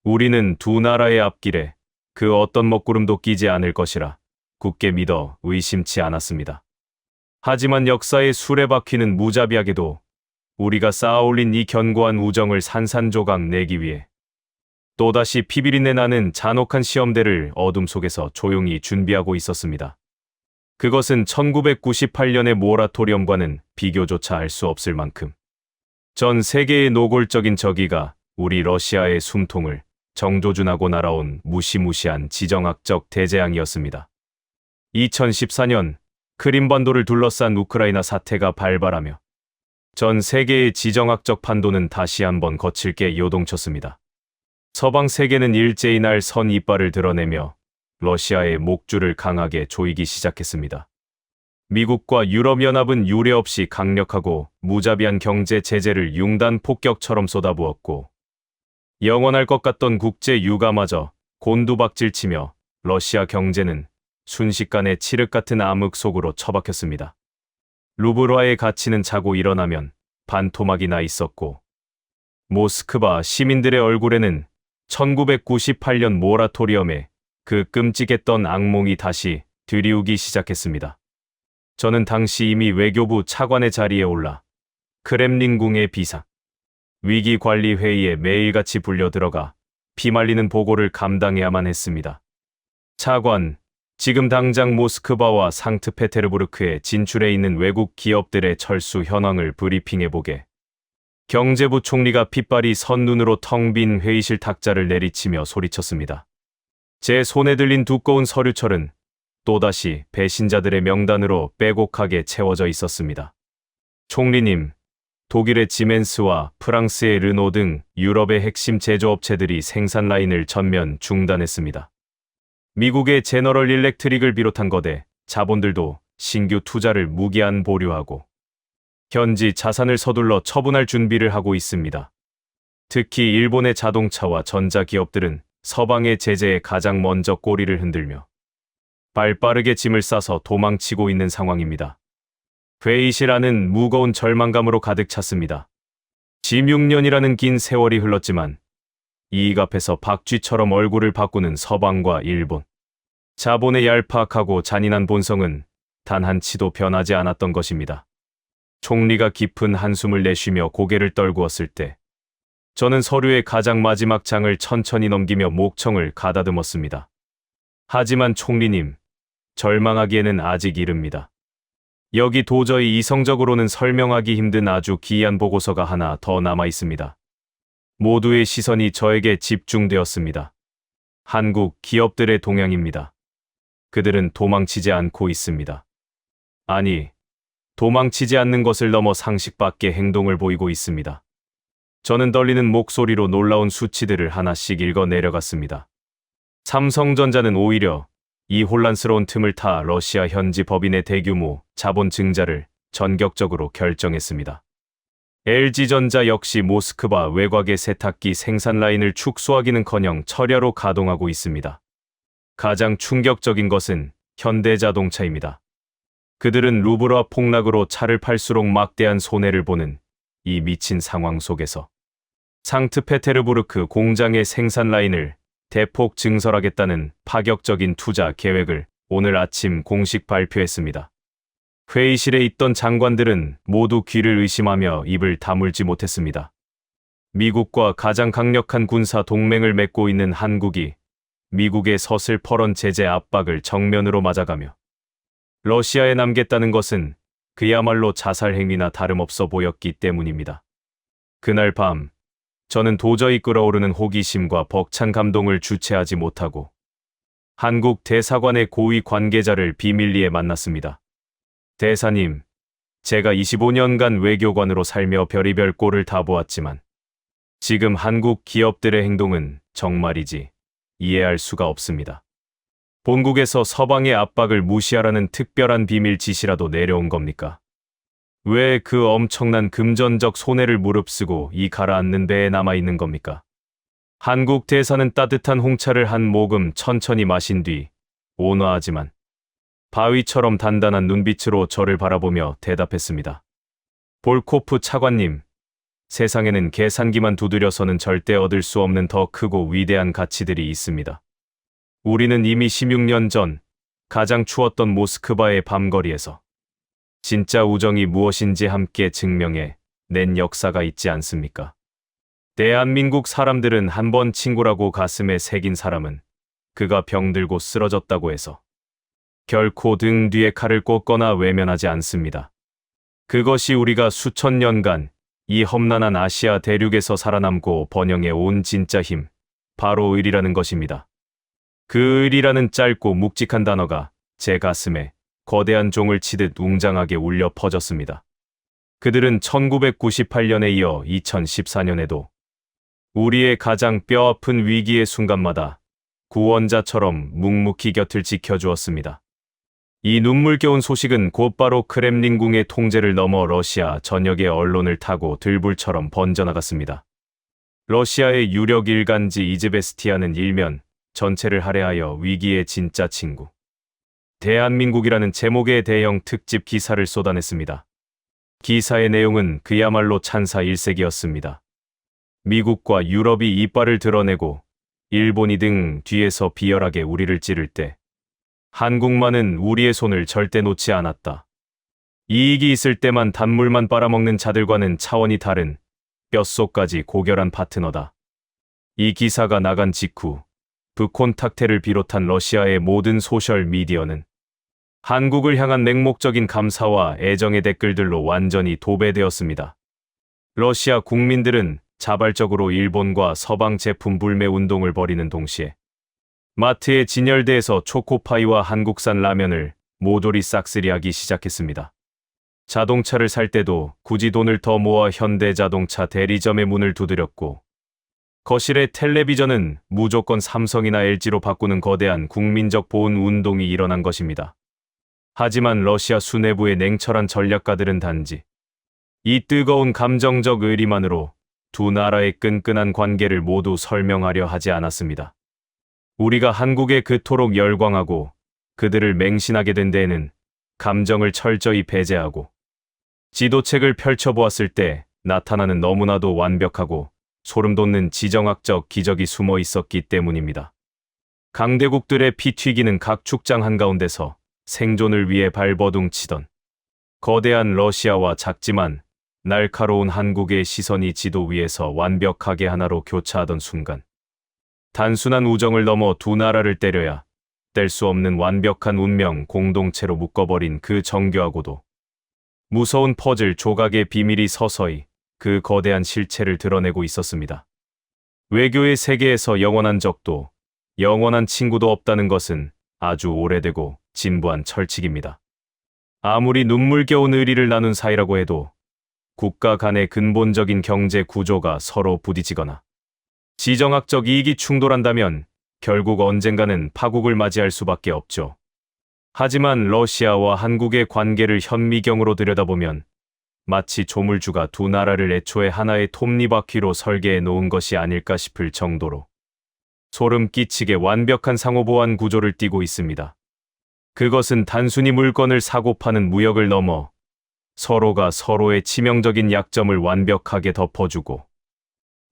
우리는 두 나라의 앞길에 그 어떤 먹구름도 끼지 않을 것이라 굳게 믿어 의심치 않았습니다. 하지만 역사의 수레바퀴는 무자비하게도 우리가 쌓아올린 이 견고한 우정을 산산조각 내기 위해 또다시 피비린내 나는 잔혹한 시험대를 어둠 속에서 조용히 준비하고 있었습니다. 그것은 1998년의 모라토리엄과는 비교조차 할 수 없을 만큼 전 세계의 노골적인 적이가 우리 러시아의 숨통을 정조준하고 날아온 무시무시한 지정학적 대재앙이었습니다. 2014년 크림반도를 둘러싼 우크라이나 사태가 발발하며 전 세계의 지정학적 판도는 다시 한번 거칠게 요동쳤습니다. 서방 세계는 일제히 날 선 이빨을 드러내며 러시아의 목줄을 강하게 조이기 시작했습니다. 미국과 유럽연합은 유례 없이 강력하고 무자비한 경제 제재를 융단 폭격처럼 쏟아부었고 영원할 것 같던 국제 유가마저 곤두박질치며 러시아 경제는 순식간에 칠흑 같은 암흑 속으로 처박혔습니다. 루블화의 가치는 자고 일어나면 반토막이 나 있었고 모스크바 시민들의 얼굴에는 1998년 모라토리엄의 그 끔찍했던 악몽이 다시 드리우기 시작했습니다. 저는 당시 이미 외교부 차관의 자리에 올라 크렘린궁의 비상 위기관리회의에 매일같이 불려 들어가 피말리는 보고를 감당해야만 했습니다. 차관, 지금 당장 모스크바와 상트페테르부르크에 진출해 있는 외국 기업들의 철수 현황을 브리핑해보게. 경제부 총리가 핏발이 선 눈으로 텅 빈 회의실 탁자를 내리치며 소리쳤습니다. 제 손에 들린 두꺼운 서류철은 또다시 배신자들의 명단으로 빼곡하게 채워져 있었습니다. 총리님, 독일의 지멘스와 프랑스의 르노 등 유럽의 핵심 제조업체들이 생산 라인을 전면 중단했습니다. 미국의 제너럴 일렉트릭을 비롯한 거대 자본들도 신규 투자를 무기한 보류하고 현지 자산을 서둘러 처분할 준비를 하고 있습니다. 특히 일본의 자동차와 전자기업들은 서방의 제재에 가장 먼저 꼬리를 흔들며 발빠르게 짐을 싸서 도망치고 있는 상황입니다. 회의실 안은 무거운 절망감으로 가득 찼습니다. 16년이라는 긴 세월이 흘렀지만 이익 앞에서 박쥐처럼 얼굴을 바꾸는 서방과 일본. 자본의 얄팍하고 잔인한 본성은 단 한치도 변하지 않았던 것입니다. 총리가 깊은 한숨을 내쉬며 고개를 떨구었을 때 저는 서류의 가장 마지막 장을 천천히 넘기며 목청을 가다듬었습니다. 하지만 총리님, 절망하기에는 아직 이릅니다. 여기 도저히 이성적으로는 설명하기 힘든 아주 기이한 보고서가 하나 더 남아 있습니다. 모두의 시선이 저에게 집중되었습니다. 한국 기업들의 동향입니다. 그들은 도망치지 않고 있습니다. 아니, 도망치지 않는 것을 넘어 상식 밖의 행동을 보이고 있습니다. 저는 떨리는 목소리로 놀라운 수치들을 하나씩 읽어 내려갔습니다. 삼성전자는 오히려 이 혼란스러운 틈을 타 러시아 현지 법인의 대규모 자본 증자를 전격적으로 결정했습니다. LG전자 역시 모스크바 외곽의 세탁기 생산 라인을 축소하기는커녕 철야로 가동하고 있습니다. 가장 충격적인 것은 현대자동차입니다. 그들은 루블화 폭락으로 차를 팔수록 막대한 손해를 보는 이 미친 상황 속에서 상트페테르부르크 공장의 생산 라인을 대폭 증설하겠다는 파격적인 투자 계획을 오늘 아침 공식 발표했습니다. 회의실에 있던 장관들은 모두 귀를 의심하며 입을 다물지 못했습니다. 미국과 가장 강력한 군사 동맹을 맺고 있는 한국이 미국의 서슬퍼런 제재 압박을 정면으로 맞아가며 러시아에 남겠다는 것은 그야말로 자살 행위나 다름없어 보였기 때문입니다. 그날 밤, 저는 도저히 끓어오르는 호기심과 벅찬 감동을 주체하지 못하고 한국 대사관의 고위 관계자를 비밀리에 만났습니다. 대사님, 제가 25년간 외교관으로 살며 별의별 꼴을 다 보았지만 지금 한국 기업들의 행동은 정말이지 이해할 수가 없습니다. 본국에서 서방의 압박을 무시하라는 특별한 비밀 지시라도 내려온 겁니까? 왜 그 엄청난 금전적 손해를 무릅쓰고 이 가라앉는 배에 남아있는 겁니까? 한국 대사는 따뜻한 홍차를 한 모금 천천히 마신 뒤 온화하지만 바위처럼 단단한 눈빛으로 저를 바라보며 대답했습니다. 볼코프 차관님, 세상에는 계산기만 두드려서는 절대 얻을 수 없는 더 크고 위대한 가치들이 있습니다. 우리는 이미 16년 전 가장 추웠던 모스크바의 밤거리에서 진짜 우정이 무엇인지 함께 증명해 낸 역사가 있지 않습니까? 대한민국 사람들은 한 번 친구라고 가슴에 새긴 사람은 그가 병들고 쓰러졌다고 해서 결코 등 뒤에 칼을 꽂거나 외면하지 않습니다. 그것이 우리가 수천 년간 이 험난한 아시아 대륙에서 살아남고 번영해 온 진짜 힘, 바로 의리라는 것입니다. 그 의리라는 짧고 묵직한 단어가 제 가슴에 거대한 종을 치듯 웅장하게 울려 퍼졌습니다. 그들은 1998년에 이어 2014년에도 우리의 가장 뼈아픈 위기의 순간마다 구원자처럼 묵묵히 곁을 지켜주었습니다. 이 눈물겨운 소식은 곧바로 크렘린궁의 통제를 넘어 러시아 전역의 언론을 타고 들불처럼 번져나갔습니다. 러시아의 유력 일간지 이즈베스티아는 일면 전체를 할애하여 위기의 진짜 친구, 대한민국이라는 제목의 대형 특집 기사를 쏟아냈습니다. 기사의 내용은 그야말로 찬사 일색이었습니다. 미국과 유럽이 이빨을 드러내고 일본이 등 뒤에서 비열하게 우리를 찌를 때 한국만은 우리의 손을 절대 놓지 않았다. 이익이 있을 때만 단물만 빨아먹는 자들과는 차원이 다른 뼛속까지 고결한 파트너다. 이 기사가 나간 직후 브콘탁테를 비롯한 러시아의 모든 소셜 미디어는 한국을 향한 맹목적인 감사와 애정의 댓글들로 완전히 도배되었습니다. 러시아 국민들은 자발적으로 일본과 서방 제품 불매 운동을 벌이는 동시에 마트의 진열대에서 초코파이와 한국산 라면을 모조리 싹쓸이하기 시작했습니다. 자동차를 살 때도 굳이 돈을 더 모아 현대자동차 대리점의 문을 두드렸고, 거실의 텔레비전은 무조건 삼성이나 LG로 바꾸는 거대한 국민적 보온 운동이 일어난 것입니다. 하지만 러시아 수뇌부의 냉철한 전략가들은 단지 이 뜨거운 감정적 의리만으로 두 나라의 끈끈한 관계를 모두 설명하려 하지 않았습니다. 우리가 한국에 그토록 열광하고 그들을 맹신하게 된 데에는 감정을 철저히 배제하고 지도책을 펼쳐보았을 때 나타나는 너무나도 완벽하고 소름 돋는 지정학적 기적이 숨어 있었기 때문입니다. 강대국들의 피 튀기는 각 축장 한가운데서 생존을 위해 발버둥 치던 거대한 러시아와 작지만 날카로운 한국의 시선이 지도 위에서 완벽하게 하나로 교차하던 순간, 단순한 우정을 넘어 두 나라를 때려야 뗄 수 없는 완벽한 운명 공동체로 묶어버린 그 정교하고도 무서운 퍼즐 조각의 비밀이 서서히 그 거대한 실체를 드러내고 있었습니다. 외교의 세계에서 영원한 적도 영원한 친구도 없다는 것은 아주 오래되고 진부한 철칙입니다. 아무리 눈물겨운 의리를 나눈 사이라고 해도 국가 간의 근본적인 경제 구조가 서로 부딪히거나 지정학적 이익이 충돌한다면 결국 언젠가는 파국을 맞이할 수밖에 없죠. 하지만 러시아와 한국의 관계를 현미경으로 들여다보면 마치 조물주가 두 나라를 애초에 하나의 톱니바퀴로 설계해 놓은 것이 아닐까 싶을 정도로 소름 끼치게 완벽한 상호보완 구조를 띠고 있습니다. 그것은 단순히 물건을 사고 파는 무역을 넘어 서로가 서로의 치명적인 약점을 완벽하게 덮어주고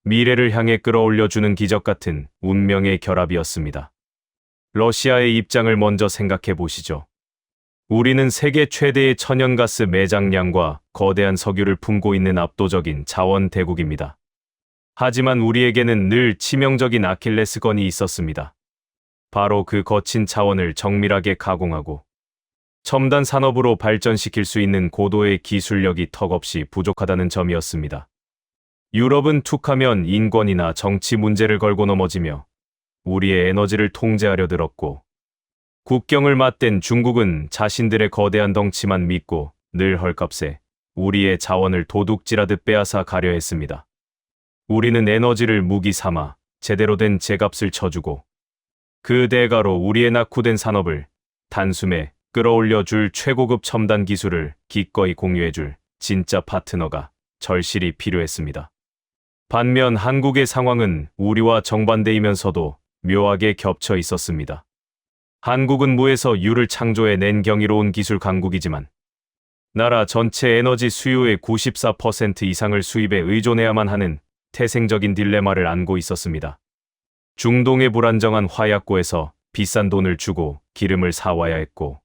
미래를 향해 끌어올려주는 기적 같은 운명의 결합이었습니다. 러시아의 입장을 먼저 생각해 보시죠. 우리는 세계 최대의 천연가스 매장량과 거대한 석유를 품고 있는 압도적인 자원 대국입니다. 하지만 우리에게는 늘 치명적인 아킬레스건이 있었습니다. 바로 그 거친 자원을 정밀하게 가공하고 첨단 산업으로 발전시킬 수 있는 고도의 기술력이 턱없이 부족하다는 점이었습니다. 유럽은 툭하면 인권이나 정치 문제를 걸고 넘어지며 우리의 에너지를 통제하려 들었고, 국경을 맞댄 중국은 자신들의 거대한 덩치만 믿고 늘 헐값에 우리의 자원을 도둑질하듯 빼앗아 가려 했습니다. 우리는 에너지를 무기 삼아 제대로 된 제값을 쳐주고 그 대가로 우리의 낙후된 산업을 단숨에 끌어올려줄 최고급 첨단 기술을 기꺼이 공유해줄 진짜 파트너가 절실히 필요했습니다. 반면 한국의 상황은 우리와 정반대이면서도 묘하게 겹쳐 있었습니다. 한국은 무에서 유를 창조해낸 경이로운 기술 강국이지만 나라 전체 에너지 수요의 94% 이상을 수입에 의존해야만 하는 태생적인 딜레마를 안고 있었습니다. 중동의 불안정한 화약고에서 비싼 돈을 주고 기름을 사와야 했고,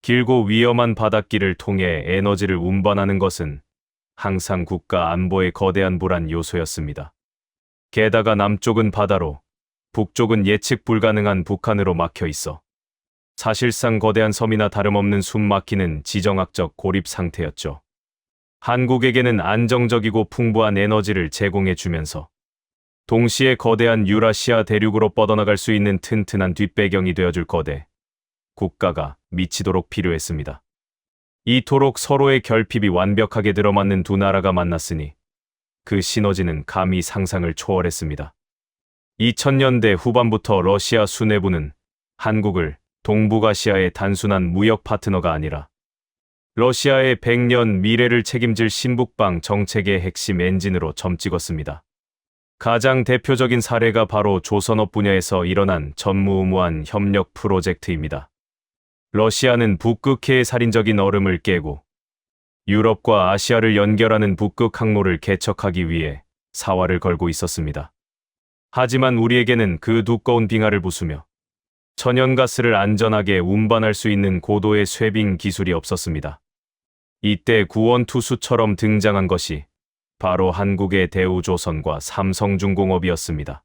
길고 위험한 바닷길을 통해 에너지를 운반하는 것은 항상 국가 안보의 거대한 불안 요소였습니다. 게다가 남쪽은 바다로, 북쪽은 예측 불가능한 북한으로 막혀 있어 사실상 거대한 섬이나 다름없는 숨막히는 지정학적 고립 상태였죠. 한국에게는 안정적이고 풍부한 에너지를 제공해 주면서 동시에 거대한 유라시아 대륙으로 뻗어나갈 수 있는 튼튼한 뒷배경이 되어줄 거대 국가가 미치도록 필요했습니다. 이토록 서로의 결핍이 완벽하게 들어맞는 두 나라가 만났으니 그 시너지는 감히 상상을 초월했습니다. 2000년대 후반부터 러시아 수뇌부는 한국을 동북아시아의 단순한 무역 파트너가 아니라 러시아의 100년 미래를 책임질 신북방 정책의 핵심 엔진으로 점찍었습니다. 가장 대표적인 사례가 바로 조선업 분야에서 일어난 전무후무한 협력 프로젝트입니다. 러시아는 북극해의 살인적인 얼음을 깨고 유럽과 아시아를 연결하는 북극 항로를 개척하기 위해 사활을 걸고 있었습니다. 하지만 우리에게는 그 두꺼운 빙하를 부수며 천연가스를 안전하게 운반할 수 있는 고도의 쇄빙 기술이 없었습니다. 이때 구원투수처럼 등장한 것이 바로 한국의 대우조선과 삼성중공업이었습니다.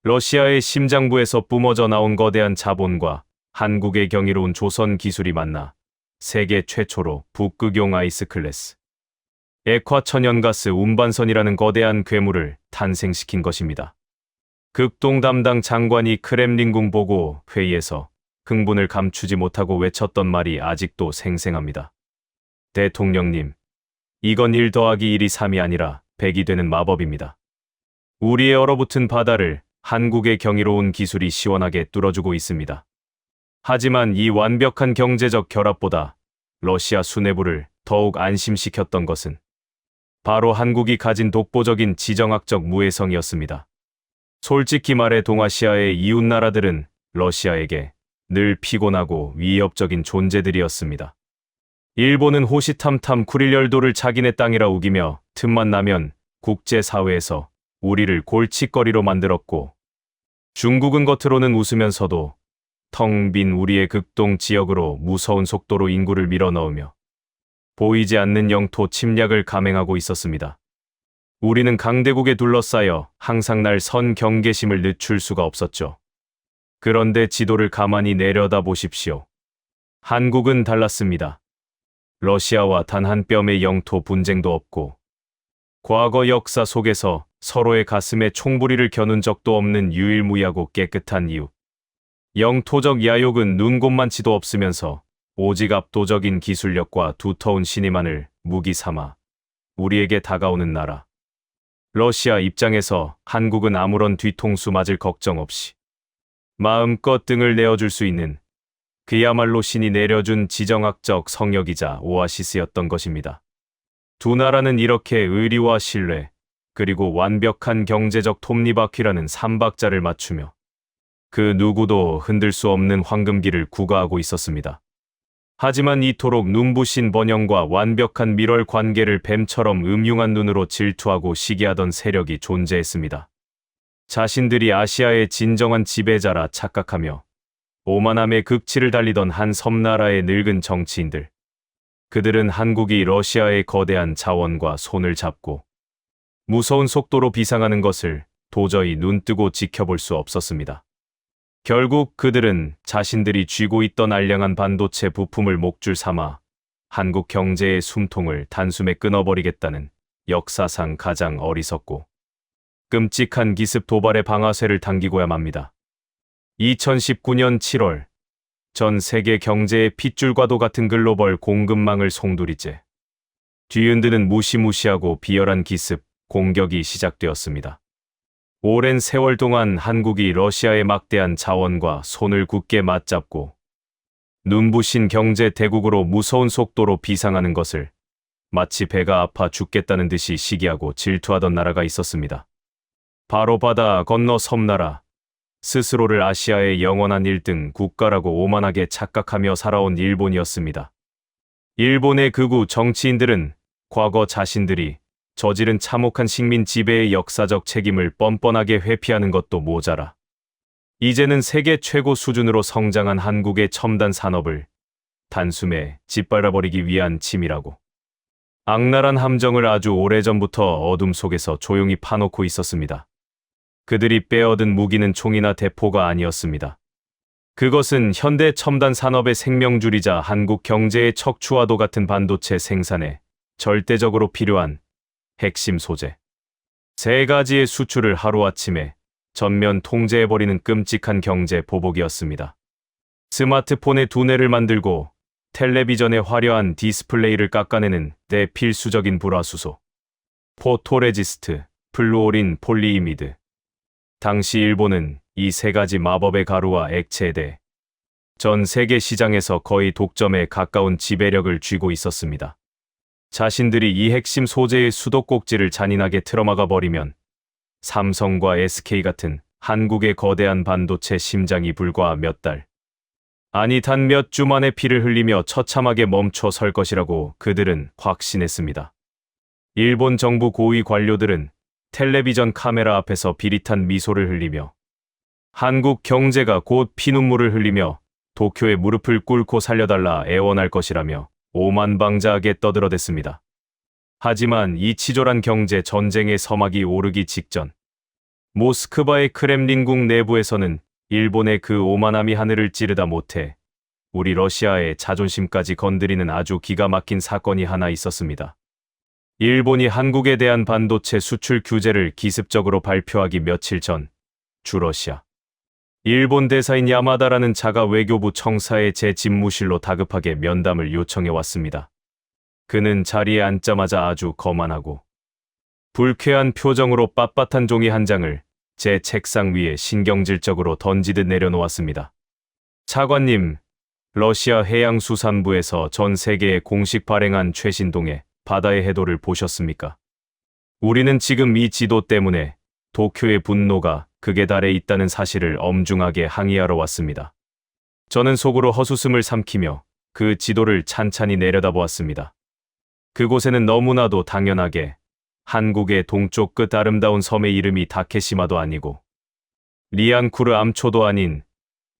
러시아의 심장부에서 뿜어져 나온 거대한 자본과 한국의 경이로운 조선 기술이 만나 세계 최초로 북극용 아이스클래스 액화 천연가스 운반선이라는 거대한 괴물을 탄생시킨 것입니다. 극동 담당 장관이 크렘린궁 보고 회의에서 흥분을 감추지 못하고 외쳤던 말이 아직도 생생합니다. 대통령님, 이건 1 더하기 1이 3이 아니라 100이 되는 마법입니다. 우리의 얼어붙은 바다를 한국의 경이로운 기술이 시원하게 뚫어주고 있습니다. 하지만 이 완벽한 경제적 결합보다 러시아 수뇌부를 더욱 안심시켰던 것은 바로 한국이 가진 독보적인 지정학적 무해성이었습니다. 솔직히 말해 동아시아의 이웃나라들은 러시아에게 늘 피곤하고 위협적인 존재들이었습니다. 일본은 호시탐탐 쿠릴 열도를 자기네 땅이라 우기며 틈만 나면 국제사회에서 우리를 골칫거리로 만들었고, 중국은 겉으로는 웃으면서도 텅 빈 우리의 극동 지역으로 무서운 속도로 인구를 밀어넣으며 보이지 않는 영토 침략을 감행하고 있었습니다. 우리는 강대국에 둘러싸여 항상 날 선 경계심을 늦출 수가 없었죠. 그런데 지도를 가만히 내려다 보십시오. 한국은 달랐습니다. 러시아와 단 한 뼘의 영토 분쟁도 없고, 과거 역사 속에서 서로의 가슴에 총부리를 겨눈 적도 없는 유일무이하고 깨끗한 이웃. 영토적 야욕은 눈곱만치도 없으면서 오직 압도적인 기술력과 두터운 신의만을 무기 삼아 우리에게 다가오는 나라. 러시아 입장에서 한국은 아무런 뒤통수 맞을 걱정 없이 마음껏 등을 내어줄 수 있는 그야말로 신이 내려준 지정학적 성역이자 오아시스였던 것입니다. 두 나라는 이렇게 의리와 신뢰, 그리고 완벽한 경제적 톱니바퀴라는 삼박자를 맞추며 그 누구도 흔들 수 없는 황금기를 구가하고 있었습니다. 하지만 이토록 눈부신 번영과 완벽한 밀월 관계를 뱀처럼 음흉한 눈으로 질투하고 시기하던 세력이 존재했습니다. 자신들이 아시아의 진정한 지배자라 착각하며 오만함의 극치를 달리던 한 섬나라의 늙은 정치인들. 그들은 한국이 러시아의 거대한 자원과 손을 잡고 무서운 속도로 비상하는 것을 도저히 눈뜨고 지켜볼 수 없었습니다. 결국 그들은 자신들이 쥐고 있던 알량한 반도체 부품을 목줄 삼아 한국 경제의 숨통을 단숨에 끊어버리겠다는 역사상 가장 어리석고 끔찍한 기습 도발의 방아쇠를 당기고야 맙니다. 2019년 7월, 전 세계 경제의 핏줄과도 같은 글로벌 공급망을 송두리째 뒤흔드는 무시무시하고 비열한 기습, 공격이 시작되었습니다. 오랜 세월 동안 한국이 러시아의 막대한 자원과 손을 굳게 맞잡고 눈부신 경제 대국으로 무서운 속도로 비상하는 것을 마치 배가 아파 죽겠다는 듯이 시기하고 질투하던 나라가 있었습니다. 바로 바다 건너 섬나라, 스스로를 아시아의 영원한 1등 국가라고 오만하게 착각하며 살아온 일본이었습니다. 일본의 극우 정치인들은 과거 자신들이 저지른 참혹한 식민 지배의 역사적 책임을 뻔뻔하게 회피하는 것도 모자라 이제는 세계 최고 수준으로 성장한 한국의 첨단 산업을 단숨에 짓밟아버리기 위한 침이라고 악랄한 함정을 아주 오래전부터 어둠 속에서 조용히 파놓고 있었습니다. 그들이 빼어든 무기는 총이나 대포가 아니었습니다. 그것은 현대 첨단 산업의 생명줄이자 한국 경제의 척추와도 같은 반도체 생산에 절대적으로 필요한 핵심 소재. 3가지의 수출을 하루아침에 전면 통제해버리는 끔찍한 경제 보복이었습니다. 스마트폰의 두뇌를 만들고 텔레비전의 화려한 디스플레이를 깎아내는 대필수적인 불화수소. 포토레지스트, 플루오린 폴리이미드. 당시 일본은 이 3가지 마법의 가루와 액체에 대해 전 세계 시장에서 거의 독점에 가까운 지배력을 쥐고 있었습니다. 자신들이 이 핵심 소재의 수도꼭지를 잔인하게 틀어막아 버리면 삼성과 SK 같은 한국의 거대한 반도체 심장이 불과 몇 달, 아니 단 몇 주 만에 피를 흘리며 처참하게 멈춰 설 것이라고 그들은 확신했습니다. 일본 정부 고위 관료들은 텔레비전 카메라 앞에서 비릿한 미소를 흘리며 한국 경제가 곧 피눈물을 흘리며 도쿄의 무릎을 꿇고 살려달라 애원할 것이라며 오만방자하게 떠들어댔습니다. 하지만 이 치졸한 경제 전쟁의 서막이 오르기 직전 모스크바의 크렘린궁 내부에서는 일본의 그 오만함이 하늘을 찌르다 못해 우리 러시아의 자존심까지 건드리는 아주 기가 막힌 사건이 하나 있었습니다. 일본이 한국에 대한 반도체 수출 규제를 기습적으로 발표하기 며칠 전 주러시아 일본 대사인 야마다라는 자가 외교부 청사의 제 집무실로 다급하게 면담을 요청해 왔습니다. 그는 자리에 앉자마자 아주 거만하고 불쾌한 표정으로 빳빳한 종이 한 장을 제 책상 위에 신경질적으로 던지듯 내려놓았습니다. 차관님, 러시아 해양수산부에서 전 세계에 공식 발행한 최신 동해 바다의 해도를 보셨습니까? 우리는 지금 이 지도 때문에 도쿄의 분노가 극에 달해 있다는 사실을 엄중하게 항의하러 왔습니다. 저는 속으로 헛웃음을 삼키며 그 지도를 찬찬히 내려다보았습니다. 그곳에는 너무나도 당연하게 한국의 동쪽 끝 아름다운 섬의 이름이 다케시마도 아니고 리안쿠르 암초도 아닌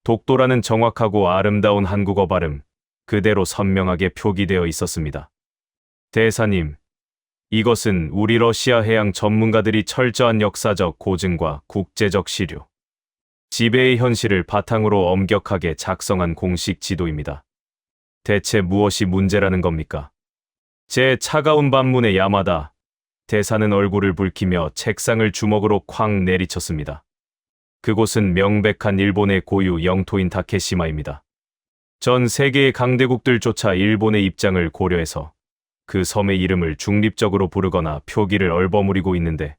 독도라는 정확하고 아름다운 한국어 발음 그대로 선명하게 표기되어 있었습니다. 대사님, 이것은 우리 러시아 해양 전문가들이 철저한 역사적 고증과 국제적 시류, 지배의 현실을 바탕으로 엄격하게 작성한 공식 지도입니다. 대체 무엇이 문제라는 겁니까? 제 차가운 반문에 야마다 대사는 얼굴을 붉히며 책상을 주먹으로 쾅 내리쳤습니다. 그곳은 명백한 일본의 고유 영토인 다케시마입니다. 전 세계의 강대국들조차 일본의 입장을 고려해서 그 섬의 이름을 중립적으로 부르거나 표기를 얼버무리고 있는데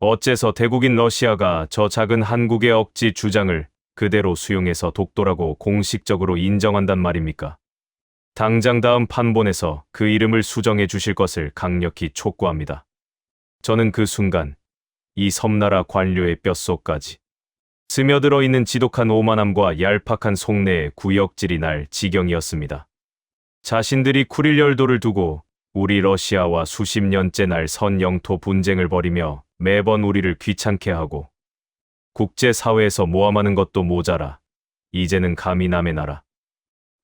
어째서 대국인 러시아가 저 작은 한국의 억지 주장을 그대로 수용해서 독도라고 공식적으로 인정한단 말입니까? 당장 다음 판본에서 그 이름을 수정해 주실 것을 강력히 촉구합니다. 저는 그 순간 이 섬나라 관료의 뼛속까지 스며들어 있는 지독한 오만함과 얄팍한 속내의 구역질이 날 지경이었습니다. 자신들이 쿠릴 열도를 두고 우리 러시아와 수십 년째 날 선 영토 분쟁을 벌이며 매번 우리를 귀찮게 하고 국제사회에서 모함하는 것도 모자라 이제는 감히 남의 나라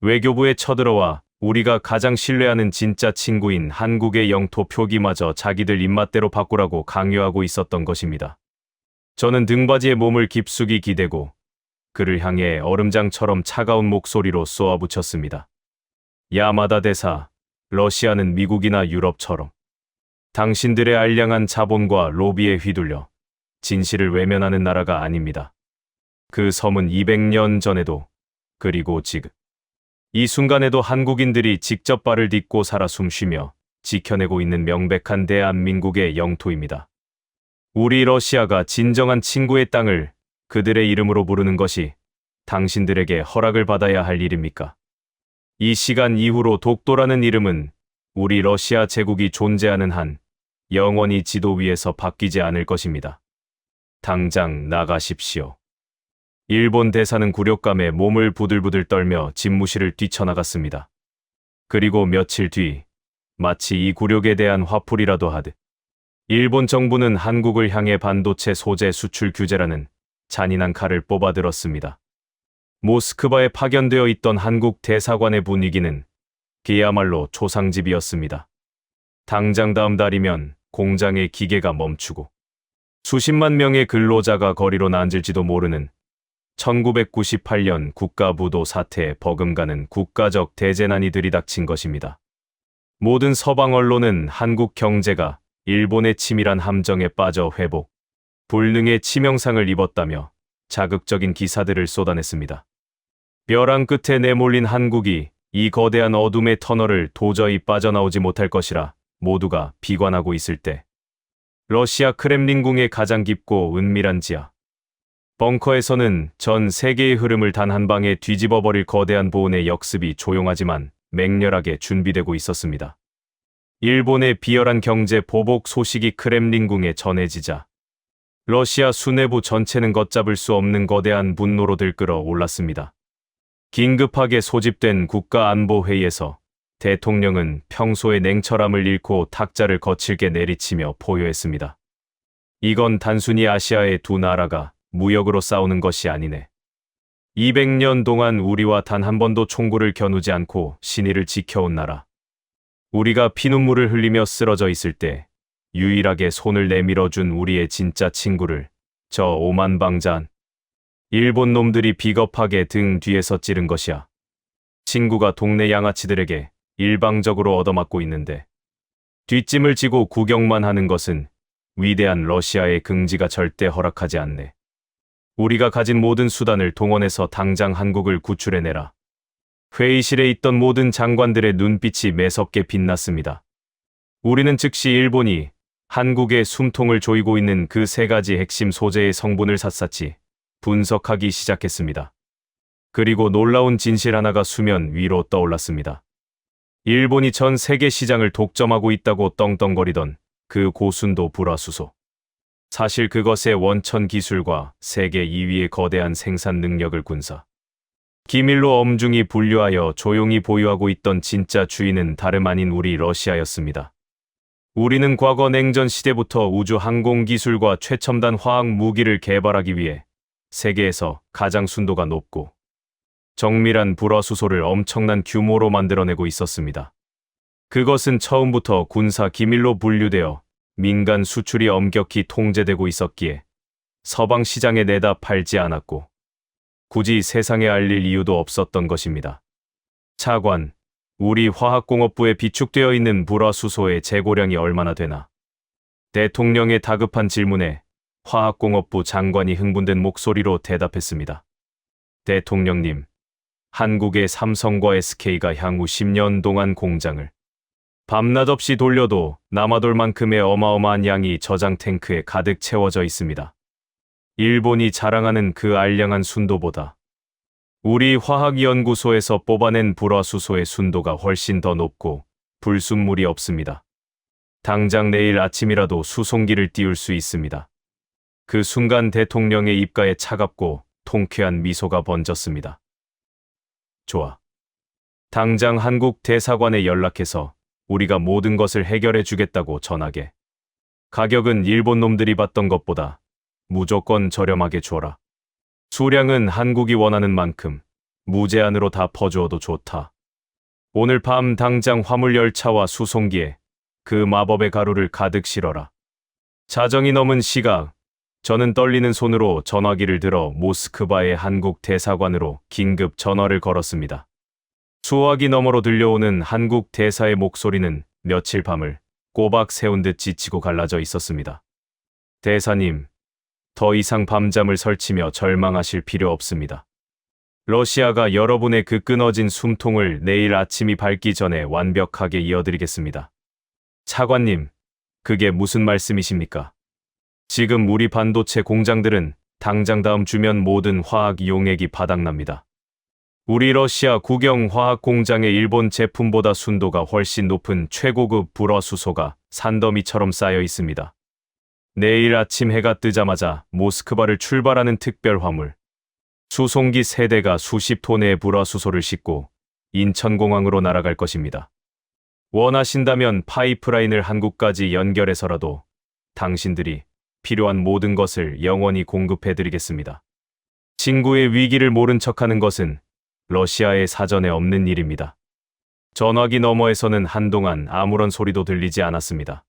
외교부에 쳐들어와 우리가 가장 신뢰하는 진짜 친구인 한국의 영토 표기마저 자기들 입맛대로 바꾸라고 강요하고 있었던 것입니다. 저는 등받이에 몸을 깊숙이 기대고 그를 향해 얼음장처럼 차가운 목소리로 쏘아붙였습니다. 야마다 대사, 러시아는 미국이나 유럽처럼 당신들의 알량한 자본과 로비에 휘둘려 진실을 외면하는 나라가 아닙니다. 그 섬은 200년 전에도 그리고 지금 이 순간에도 한국인들이 직접 발을 딛고 살아 숨쉬며 지켜내고 있는 명백한 대한민국의 영토입니다. 우리 러시아가 진정한 친구의 땅을 그들의 이름으로 부르는 것이 당신들에게 허락을 받아야 할 일입니까? 이 시간 이후로 독도라는 이름은 우리 러시아 제국이 존재하는 한 영원히 지도 위에서 바뀌지 않을 것입니다. 당장 나가십시오. 일본 대사는 굴욕감에 몸을 부들부들 떨며 집무실을 뛰쳐나갔습니다. 그리고 며칠 뒤 마치 이 굴욕에 대한 화풀이라도 하듯 일본 정부는 한국을 향해 반도체 소재 수출 규제라는 잔인한 칼을 뽑아들었습니다. 모스크바에 파견되어 있던 한국 대사관의 분위기는 그야말로 초상집이었습니다. 당장 다음 달이면 공장의 기계가 멈추고 수십만 명의 근로자가 거리로 나앉을지도 모르는 1998년 국가부도 사태에 버금가는 국가적 대재난이 들이닥친 것입니다. 모든 서방 언론은 한국 경제가 일본의 치밀한 함정에 빠져 회복, 불능의 치명상을 입었다며 자극적인 기사들을 쏟아냈습니다. 벼랑 끝에 내몰린 한국이 이 거대한 어둠의 터널을 도저히 빠져나오지 못할 것이라 모두가 비관하고 있을 때 러시아 크렘린궁의 가장 깊고 은밀한 지하 벙커에서는 전 세계의 흐름을 단 한 방에 뒤집어 버릴 거대한 보온의 역습이 조용하지만 맹렬하게 준비되고 있었습니다. 일본의 비열한 경제 보복 소식이 크렘린궁에 전해지자 러시아 수뇌부 전체는 걷잡을 수 없는 거대한 분노로 들끓어 올랐습니다. 긴급하게 소집된 국가안보회의에서 대통령은 평소의 냉철함을 잃고 탁자를 거칠게 내리치며 포효했습니다. 이건 단순히 아시아의 두 나라가 무역으로 싸우는 것이 아니네. 200년 동안 우리와 단 한 번도 총구를 겨누지 않고 신의를 지켜온 나라. 우리가 피눈물을 흘리며 쓰러져 있을 때 유일하게 손을 내밀어준 우리의 진짜 친구를 저 오만방자한 일본 놈들이 비겁하게 등 뒤에서 찌른 것이야. 친구가 동네 양아치들에게 일방적으로 얻어맞고 있는데 뒷짐을 지고 구경만 하는 것은 위대한 러시아의 긍지가 절대 허락하지 않네. 우리가 가진 모든 수단을 동원해서 당장 한국을 구출해내라. 회의실에 있던 모든 장관들의 눈빛이 매섭게 빛났습니다. 우리는 즉시 일본이 한국의 숨통을 조이고 있는 그 세 가지 핵심 소재의 성분을 샅샅이 분석하기 시작했습니다. 그리고 놀라운 진실 하나가 수면 위로 떠올랐습니다. 일본이 전 세계 시장을 독점하고 있다고 떵떵거리던 그 고순도 불화수소. 사실 그것의 원천 기술과 세계 2위의 거대한 생산 능력을 군사 기밀로 엄중히 분류하여 조용히 보유하고 있던 진짜 주인은 다름 아닌 우리 러시아였습니다. 우리는 과거 냉전 시대부터 우주 항공 기술과 최첨단 화학 무기를 개발하기 위해 세계에서 가장 순도가 높고 정밀한 불화수소를 엄청난 규모로 만들어내고 있었습니다. 그것은 처음부터 군사 기밀로 분류되어 민간 수출이 엄격히 통제되고 있었기에 서방 시장에 내다 팔지 않았고 굳이 세상에 알릴 이유도 없었던 것입니다. 차관, 우리 화학공업부에 비축되어 있는 불화수소의 재고량이 얼마나 되나? 대통령의 다급한 질문에 화학공업부 장관이 흥분된 목소리로 대답했습니다. 대통령님, 한국의 삼성과 SK가 향후 10년 동안 공장을 밤낮 없이 돌려도 남아돌 만큼의 어마어마한 양이 저장 탱크에 가득 채워져 있습니다. 일본이 자랑하는 그 알량한 순도보다 우리 화학연구소에서 뽑아낸 불화수소의 순도가 훨씬 더 높고 불순물이 없습니다. 당장 내일 아침이라도 수송기를 띄울 수 있습니다. 그 순간 대통령의 입가에 차갑고 통쾌한 미소가 번졌습니다. 좋아. 당장 한국 대사관에 연락해서 우리가 모든 것을 해결해 주겠다고 전하게. 가격은 일본 놈들이 받던 것보다 무조건 저렴하게 주어라. 수량은 한국이 원하는 만큼 무제한으로 다 퍼주어도 좋다. 오늘 밤 당장 화물열차와 수송기에 그 마법의 가루를 가득 실어라. 자정이 넘은 시각, 저는 떨리는 손으로 전화기를 들어 모스크바의 한국 대사관으로 긴급 전화를 걸었습니다. 수화기 너머로 들려오는 한국 대사의 목소리는 며칠 밤을 꼬박 세운 듯 지치고 갈라져 있었습니다. 대사님, 더 이상 밤잠을 설치며 절망하실 필요 없습니다. 러시아가 여러분의 그 끊어진 숨통을 내일 아침이 밝기 전에 완벽하게 이어드리겠습니다. 차관님, 그게 무슨 말씀이십니까? 지금 우리 반도체 공장들은 당장 다음 주면 모든 화학 용액이 바닥납니다. 우리 러시아 국영 화학 공장의 일본 제품보다 순도가 훨씬 높은 최고급 불화수소가 산더미처럼 쌓여 있습니다. 내일 아침 해가 뜨자마자 모스크바를 출발하는 특별 화물 수송기 3대가 수십 톤의 불화수소를 싣고 인천공항으로 날아갈 것입니다. 원하신다면 파이프라인을 한국까지 연결해서라도 당신들이 필요한 모든 것을 영원히 공급해드리겠습니다. 친구의 위기를 모른 척하는 것은 러시아의 사전에 없는 일입니다. 전화기 너머에서는 한동안 아무런 소리도 들리지 않았습니다.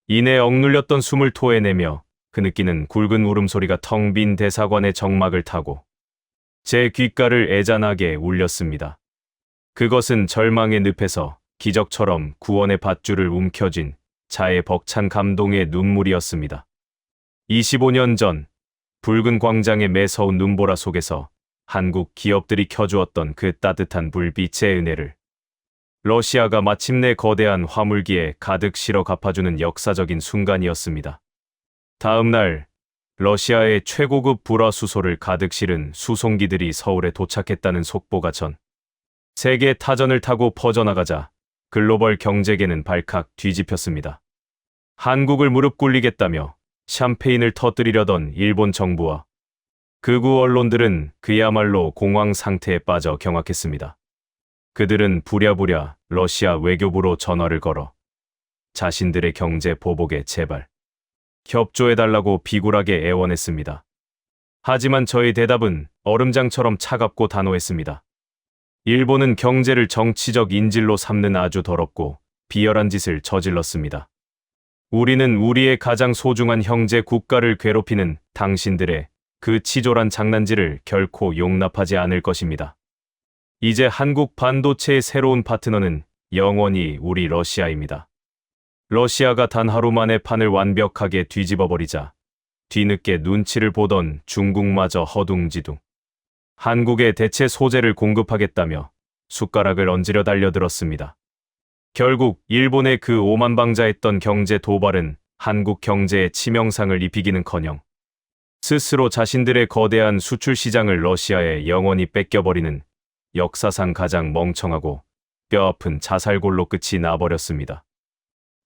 이내 억눌렸던 숨을 토해내며 흐느끼는 굵은 울음소리가 텅 빈 대사관의 정막을 타고 제 귓가를 애잔하게 울렸습니다. 그것은 절망의 늪에서 기적처럼 구원의 밧줄을 움켜쥔 자의 벅찬 감동의 눈물이었습니다. 25년 전 붉은 광장의 매서운 눈보라 속에서 한국 기업들이 켜주었던 그 따뜻한 불빛의 은혜를 러시아가 마침내 거대한 화물기에 가득 실어 갚아주는 역사적인 순간이었습니다. 다음 날 러시아의 최고급 불화수소를 가득 실은 수송기들이 서울에 도착했다는 속보가 전 세계 타전을 타고 퍼져나가자 글로벌 경제계는 발칵 뒤집혔습니다. 한국을 무릎 꿇리겠다며 샴페인을 터뜨리려던 일본 정부와 극우 언론들은 그야말로 공황 상태에 빠져 경악했습니다. 그들은 부랴부랴 러시아 외교부로 전화를 걸어 자신들의 경제 보복에 제발 협조해달라고 비굴하게 애원했습니다. 하지만 저의 대답은 얼음장처럼 차갑고 단호했습니다. 일본은 경제를 정치적 인질로 삼는 아주 더럽고 비열한 짓을 저질렀습니다. 우리는 우리의 가장 소중한 형제 국가를 괴롭히는 당신들의 그 치졸한 장난질을 결코 용납하지 않을 것입니다. 이제 한국 반도체의 새로운 파트너는 영원히 우리 러시아입니다. 러시아가 단 하루 만에 판을 완벽하게 뒤집어버리자 뒤늦게 눈치를 보던 중국마저 허둥지둥 한국에 대체 소재를 공급하겠다며 숟가락을 얹으려 달려들었습니다. 결국 일본의 그 오만방자했던 경제 도발은 한국 경제에 치명상을 입히기는커녕 스스로 자신들의 거대한 수출 시장을 러시아에 영원히 뺏겨버리는 역사상 가장 멍청하고 뼈아픈 자살골로 끝이 나버렸습니다.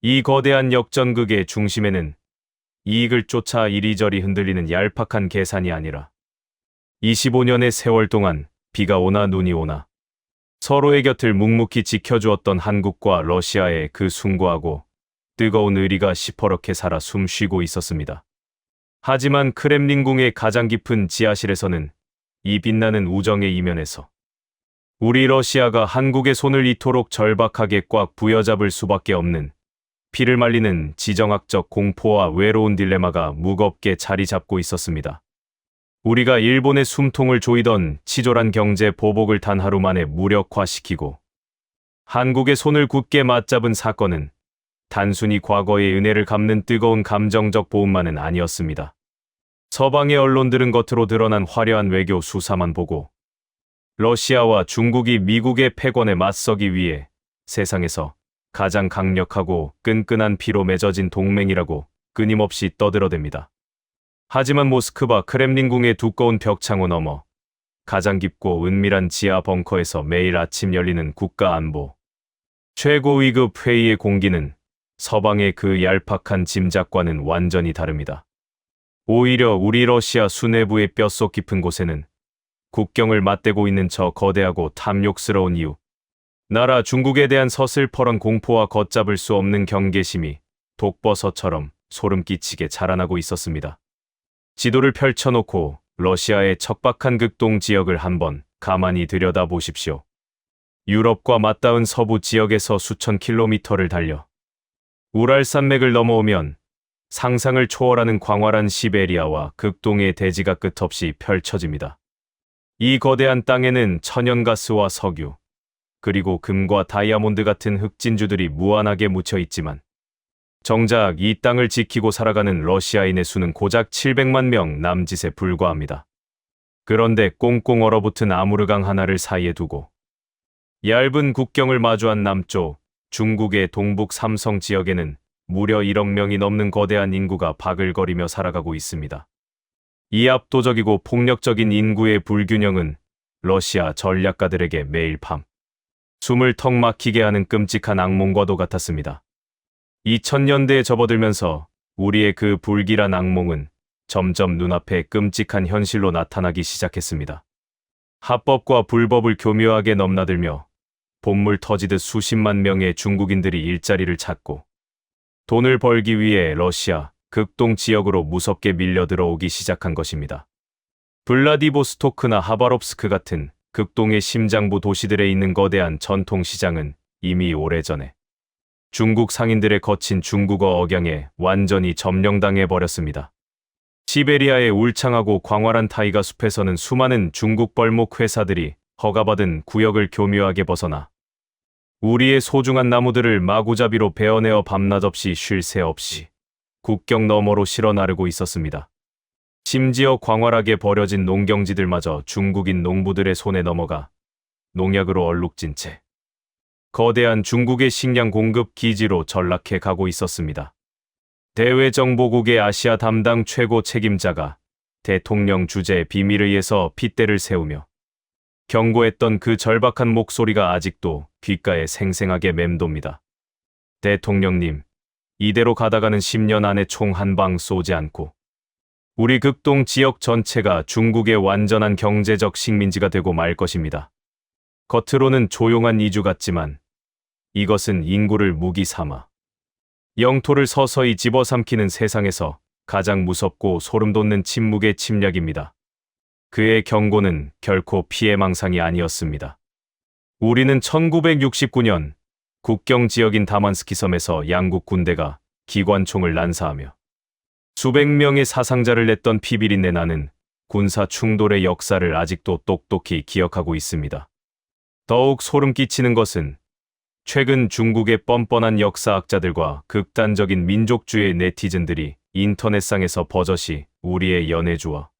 이 거대한 역전극의 중심에는 이익을 쫓아 이리저리 흔들리는 얄팍한 계산이 아니라 25년의 세월 동안 비가 오나 눈이 오나 서로의 곁을 묵묵히 지켜주었던 한국과 러시아의 그 숭고하고 뜨거운 의리가 시퍼렇게 살아 숨쉬고 있었습니다. 하지만 크렘린궁의 가장 깊은 지하실에서는 이 빛나는 우정의 이면에서 우리 러시아가 한국의 손을 이토록 절박하게 꽉 부여잡을 수밖에 없는 피를 말리는 지정학적 공포와 외로운 딜레마가 무겁게 자리 잡고 있었습니다. 우리가 일본의 숨통을 조이던 치졸한 경제 보복을 단 하루 만에 무력화시키고 한국의 손을 굳게 맞잡은 사건은 단순히 과거의 은혜를 갚는 뜨거운 감정적 보응만은 아니었습니다. 서방의 언론들은 겉으로 드러난 화려한 외교 수사만 보고 러시아와 중국이 미국의 패권에 맞서기 위해 세상에서 가장 강력하고 끈끈한 피로 맺어진 동맹이라고 끊임없이 떠들어댑니다. 하지만 모스크바 크렘린궁의 두꺼운 벽창호 너머 가장 깊고 은밀한 지하 벙커에서 매일 아침 열리는 국가안보 최고위급 회의의 공기는 서방의 그 얄팍한 짐작과는 완전히 다릅니다. 오히려 우리 러시아 수뇌부의 뼛속 깊은 곳에는 국경을 맞대고 있는 저 거대하고 탐욕스러운 이유 나라 중국에 대한 서슬퍼런 공포와 걷잡을 수 없는 경계심이 독버섯처럼 소름 끼치게 자라나고 있었습니다. 지도를 펼쳐놓고 러시아의 척박한 극동 지역을 한번 가만히 들여다보십시오. 유럽과 맞닿은 서부 지역에서 수천 킬로미터를 달려 우랄산맥을 넘어오면 상상을 초월하는 광활한 시베리아와 극동의 대지가 끝없이 펼쳐집니다. 이 거대한 땅에는 천연가스와 석유, 그리고 금과 다이아몬드 같은 흑진주들이 무한하게 묻혀 있지만 정작 이 땅을 지키고 살아가는 러시아인의 수는 고작 700만 명 남짓에 불과합니다. 그런데 꽁꽁 얼어붙은 아무르강 하나를 사이에 두고 얇은 국경을 마주한 남쪽 중국의 동북 삼성 지역에는 무려 1억 명이 넘는 거대한 인구가 바글거리며 살아가고 있습니다. 이 압도적이고 폭력적인 인구의 불균형은 러시아 전략가들에게 매일 밤 숨을 턱 막히게 하는 끔찍한 악몽과도 같았습니다. 2000년대에 접어들면서 우리의 그 불길한 악몽은 점점 눈앞에 끔찍한 현실로 나타나기 시작했습니다. 합법과 불법을 교묘하게 넘나들며 본물 터지듯 수십만 명의 중국인들이 일자리를 찾고 돈을 벌기 위해 러시아 극동 지역으로 무섭게 밀려 들어오기 시작한 것입니다. 블라디보스토크나 하바롭스크 같은 극동의 심장부 도시들에 있는 거대한 전통시장은 이미 오래전에 중국 상인들의 거친 중국어 억양에 완전히 점령당해 버렸습니다. 시베리아의 울창하고 광활한 타이가 숲에서는 수많은 중국 벌목 회사들이 허가받은 구역을 교묘하게 벗어나 우리의 소중한 나무들을 마구잡이로 베어내어 밤낮 없이 쉴 새 없이 국경 너머로 실어 나르고 있었습니다. 심지어 광활하게 버려진 농경지들마저 중국인 농부들의 손에 넘어가 농약으로 얼룩진 채 거대한 중국의 식량 공급 기지로 전락해 가고 있었습니다. 대외정보국의 아시아 담당 최고 책임자가 대통령 주재 비밀의에서 핏대를 세우며 경고했던 그 절박한 목소리가 아직도 귓가에 생생하게 맴돕니다. 대통령님, 이대로 가다가는 10년 안에 총 한 방 쏘지 않고 우리 극동 지역 전체가 중국의 완전한 경제적 식민지가 되고 말 것입니다. 겉으로는 조용한 이주 같지만 이것은 인구를 무기 삼아 영토를 서서히 집어삼키는 세상에서 가장 무섭고 소름 돋는 침묵의 침략입니다. 그의 경고는 결코 피해망상이 아니었습니다. 우리는 1969년 국경 지역인 다만스키 섬에서 양국 군대가 기관총을 난사하며 수백 명의 사상자를 냈던 피비린내 나는 군사 충돌의 역사를 아직도 똑똑히 기억하고 있습니다. 더욱 소름 끼치는 것은 최근 중국의 뻔뻔한 역사학자들과 극단적인 민족주의 네티즌들이 인터넷상에서 버젓이 우리의 연해주와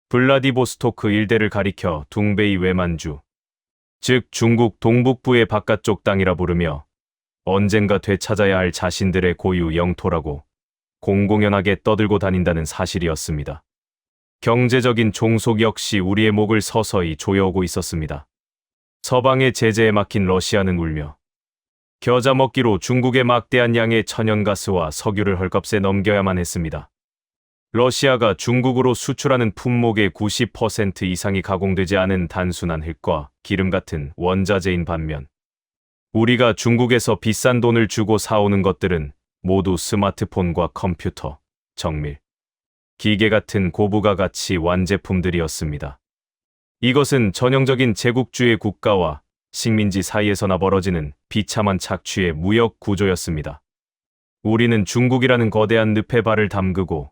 블라디보스토크 일대를 가리켜 둥베이 외만주, 즉 중국 동북부의 바깥쪽 땅이라 부르며 언젠가 되찾아야 할 자신들의 고유 영토라고 공공연하게 떠들고 다닌다는 사실이었습니다. 경제적인 종속 역시 우리의 목을 서서히 조여오고 있었습니다. 서방의 제재에 막힌 러시아는 울며 겨자 먹기로 중국의 막대한 양의 천연가스와 석유를 헐값에 넘겨야만 했습니다. 러시아가 중국으로 수출하는 품목의 90% 이상이 가공되지 않은 단순한 흙과 기름 같은 원자재인 반면 우리가 중국에서 비싼 돈을 주고 사오는 것들은 모두 스마트폰과 컴퓨터, 정밀, 기계 같은 고부가 가치 완제품들이었습니다. 이것은 전형적인 제국주의 국가와 식민지 사이에서나 벌어지는 비참한 착취의 무역 구조였습니다. 우리는 중국이라는 거대한 늪에 발을 담그고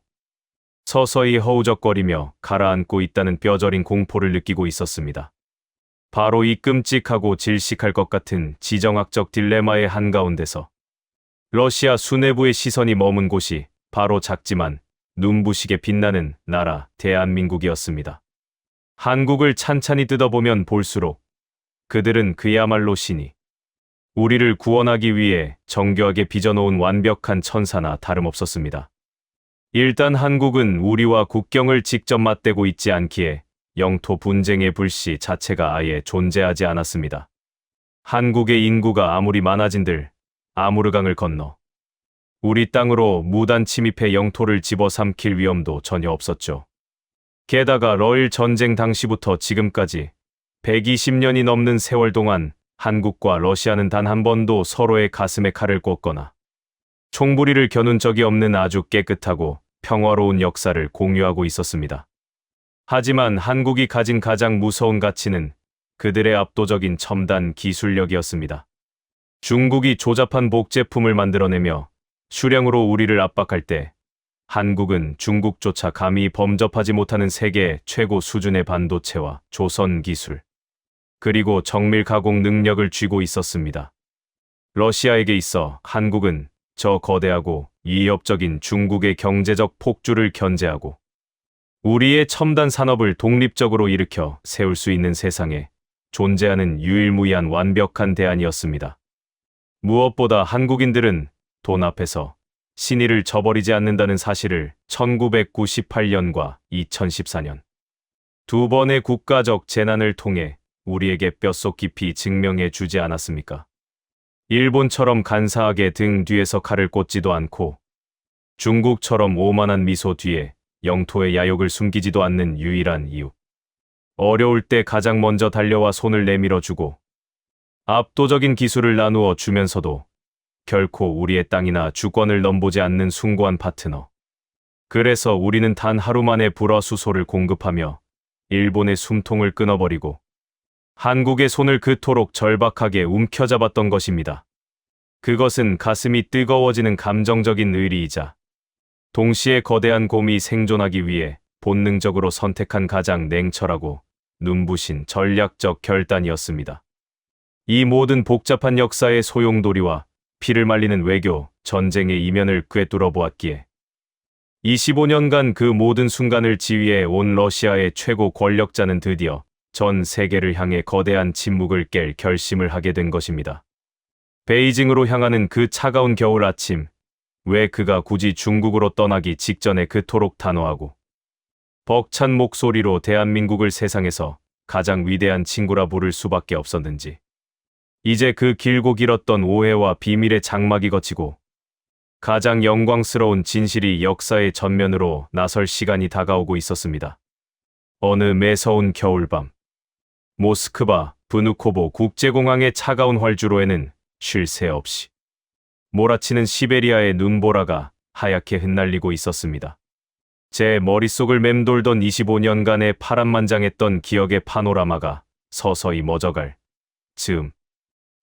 서서히 허우적거리며 가라앉고 있다는 뼈저린 공포를 느끼고 있었습니다. 바로 이 끔찍하고 질식할 것 같은 지정학적 딜레마의 한가운데서 러시아 수뇌부의 시선이 머문 곳이 바로 작지만 눈부시게 빛나는 나라 대한민국이었습니다. 한국을 찬찬히 뜯어보면 볼수록 그들은 그야말로 신이 우리를 구원하기 위해 정교하게 빚어놓은 완벽한 천사나 다름없었습니다. 일단 한국은 우리와 국경을 직접 맞대고 있지 않기에 영토 분쟁의 불씨 자체가 아예 존재하지 않았습니다. 한국의 인구가 아무리 많아진들 아무르강을 건너 우리 땅으로 무단 침입해 영토를 집어삼킬 위험도 전혀 없었죠. 게다가 러일 전쟁 당시부터 지금까지 120년이 넘는 세월 동안 한국과 러시아는 단 한 번도 서로의 가슴에 칼을 꽂거나 총부리를 겨눈 적이 없는 아주 깨끗하고 평화로운 역사를 공유하고 있었습니다. 하지만 한국이 가진 가장 무서운 가치는 그들의 압도적인 첨단 기술력이었습니다. 중국이 조잡한 복제품을 만들어내며 수량으로 우리를 압박할 때 한국은 중국조차 감히 범접하지 못하는 세계 최고 수준의 반도체와 조선 기술, 그리고 정밀 가공 능력을 쥐고 있었습니다. 러시아에게 있어 한국은 저 거대하고 위협적인 중국의 경제적 폭주를 견제하고 우리의 첨단 산업을 독립적으로 일으켜 세울 수 있는 세상에 존재하는 유일무이한 완벽한 대안이었습니다. 무엇보다 한국인들은 돈 앞에서 신의를 저버리지 않는다는 사실을 1998년과 2014년 두 번의 국가적 재난을 통해 우리에게 뼛속 깊이 증명해 주지 않았습니까? 일본처럼 간사하게 등 뒤에서 칼을 꽂지도 않고 중국처럼 오만한 미소 뒤에 영토의 야욕을 숨기지도 않는 유일한 이유. 어려울 때 가장 먼저 달려와 손을 내밀어주고 압도적인 기술을 나누어 주면서도 결코 우리의 땅이나 주권을 넘보지 않는 숭고한 파트너. 그래서 우리는 단 하루 만에 불화수소를 공급하며 일본의 숨통을 끊어버리고 한국의 손을 그토록 절박하게 움켜잡았던 것입니다. 그것은 가슴이 뜨거워지는 감정적인 의리이자 동시에 거대한 곰이 생존하기 위해 본능적으로 선택한 가장 냉철하고 눈부신 전략적 결단이었습니다. 이 모든 복잡한 역사의 소용돌이와 피를 말리는 외교, 전쟁의 이면을 꿰뚫어 보았기에 25년간 그 모든 순간을 지휘해 온 러시아의 최고 권력자는 드디어 전 세계를 향해 거대한 침묵을 깰 결심을 하게 된 것입니다. 베이징으로 향하는 그 차가운 겨울 아침, 왜 그가 굳이 중국으로 떠나기 직전에 그토록 단호하고 벅찬 목소리로 대한민국을 세상에서 가장 위대한 친구라 부를 수밖에 없었는지. 이제 그 길고 길었던 오해와 비밀의 장막이 걷히고 가장 영광스러운 진실이 역사의 전면으로 나설 시간이 다가오고 있었습니다. 어느 매서운 겨울밤, 모스크바 브누코보 국제공항의 차가운 활주로에는 쉴 새 없이 몰아치는 시베리아의 눈보라가 하얗게 흩날리고 있었습니다. 제 머릿속을 맴돌던 25년간의 파란만장했던 기억의 파노라마가 서서히 멎어갈 즈음,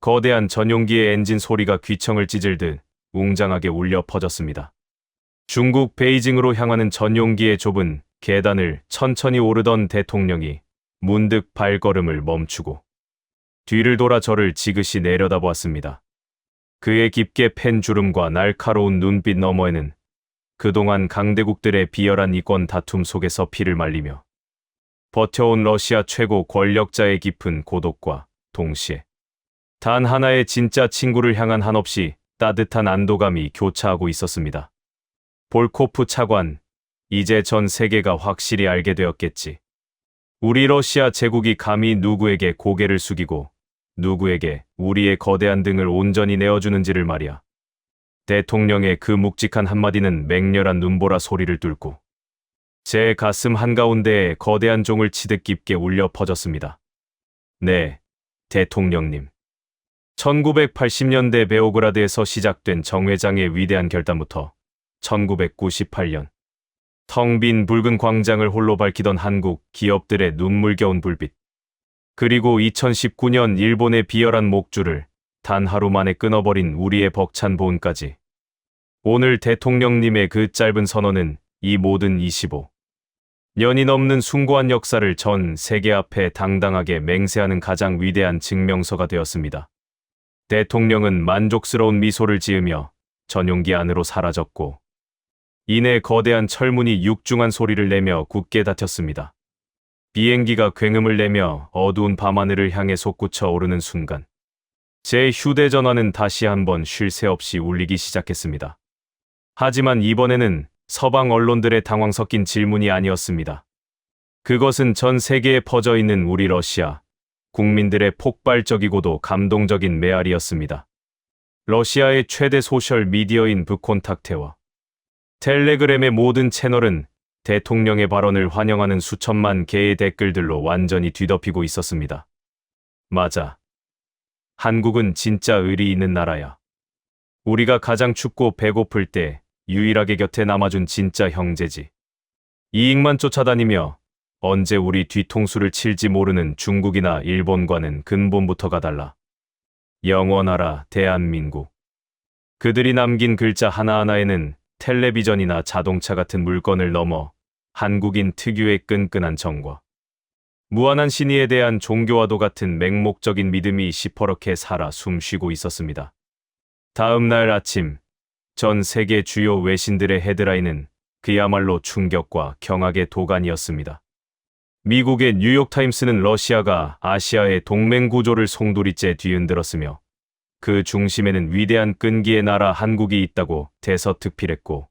거대한 전용기의 엔진 소리가 귀청을 찢을듯 웅장하게 울려 퍼졌습니다. 중국 베이징으로 향하는 전용기의 좁은 계단을 천천히 오르던 대통령이 문득 발걸음을 멈추고 뒤를 돌아 저를 지그시 내려다보았습니다. 그의 깊게 팬 주름과 날카로운 눈빛 너머에는 그동안 강대국들의 비열한 이권 다툼 속에서 피를 말리며 버텨온 러시아 최고 권력자의 깊은 고독과 동시에 단 하나의 진짜 친구를 향한 한없이 따뜻한 안도감이 교차하고 있었습니다. 볼코프 차관, 이제 전 세계가 확실히 알게 되었겠지. 우리 러시아 제국이 감히 누구에게 고개를 숙이고 누구에게 우리의 거대한 등을 온전히 내어주는지를 말이야. 대통령의 그 묵직한 한마디는 맹렬한 눈보라 소리를 뚫고 제 가슴 한가운데에 거대한 종을 치듯 깊게 울려 퍼졌습니다. 네, 대통령님. 1980년대 베오그라드에서 시작된 정 회장의 위대한 결단부터 1998년 텅 빈 붉은 광장을 홀로 밝히던 한국 기업들의 눈물겨운 불빛, 그리고 2019년 일본의 비열한 목줄을 단 하루 만에 끊어버린 우리의 벅찬 보은까지. 오늘 대통령님의 그 짧은 선언은 이 모든 25년이 넘는 숭고한 역사를 전 세계 앞에 당당하게 맹세하는 가장 위대한 증명서가 되었습니다. 대통령은 만족스러운 미소를 지으며 전용기 안으로 사라졌고 이내 거대한 철문이 육중한 소리를 내며 굳게 닫혔습니다. 비행기가 굉음을 내며 어두운 밤하늘을 향해 솟구쳐 오르는 순간 제 휴대전화는 다시 한번 쉴 새 없이 울리기 시작했습니다. 하지만 이번에는 서방 언론들의 당황 섞인 질문이 아니었습니다. 그것은 전 세계에 퍼져 있는 우리 러시아 국민들의 폭발적이고도 감동적인 메아리였습니다. 러시아의 최대 소셜 미디어인 브콘탁테와 텔레그램의 모든 채널은 대통령의 발언을 환영하는 수천만 개의 댓글들로 완전히 뒤덮이고 있었습니다. 맞아. 한국은 진짜 의리 있는 나라야. 우리가 가장 춥고 배고플 때 유일하게 곁에 남아준 진짜 형제지. 이익만 쫓아다니며 언제 우리 뒤통수를 칠지 모르는 중국이나 일본과는 근본부터가 달라. 영원하라 대한민국. 그들이 남긴 글자 하나하나에는 텔레비전이나 자동차 같은 물건을 넘어 한국인 특유의 끈끈한 정과 무한한 신의에 대한 종교와도 같은 맹목적인 믿음이 시퍼렇게 살아 숨쉬고 있었습니다. 다음 날 아침, 전 세계 주요 외신들의 헤드라인은 그야말로 충격과 경악의 도가니였습니다. 미국의 뉴욕타임스는 러시아가 아시아의 동맹 구조를 송두리째 뒤흔들었으며 그 중심에는 위대한 끈기의 나라 한국이 있다고 대서특필했고,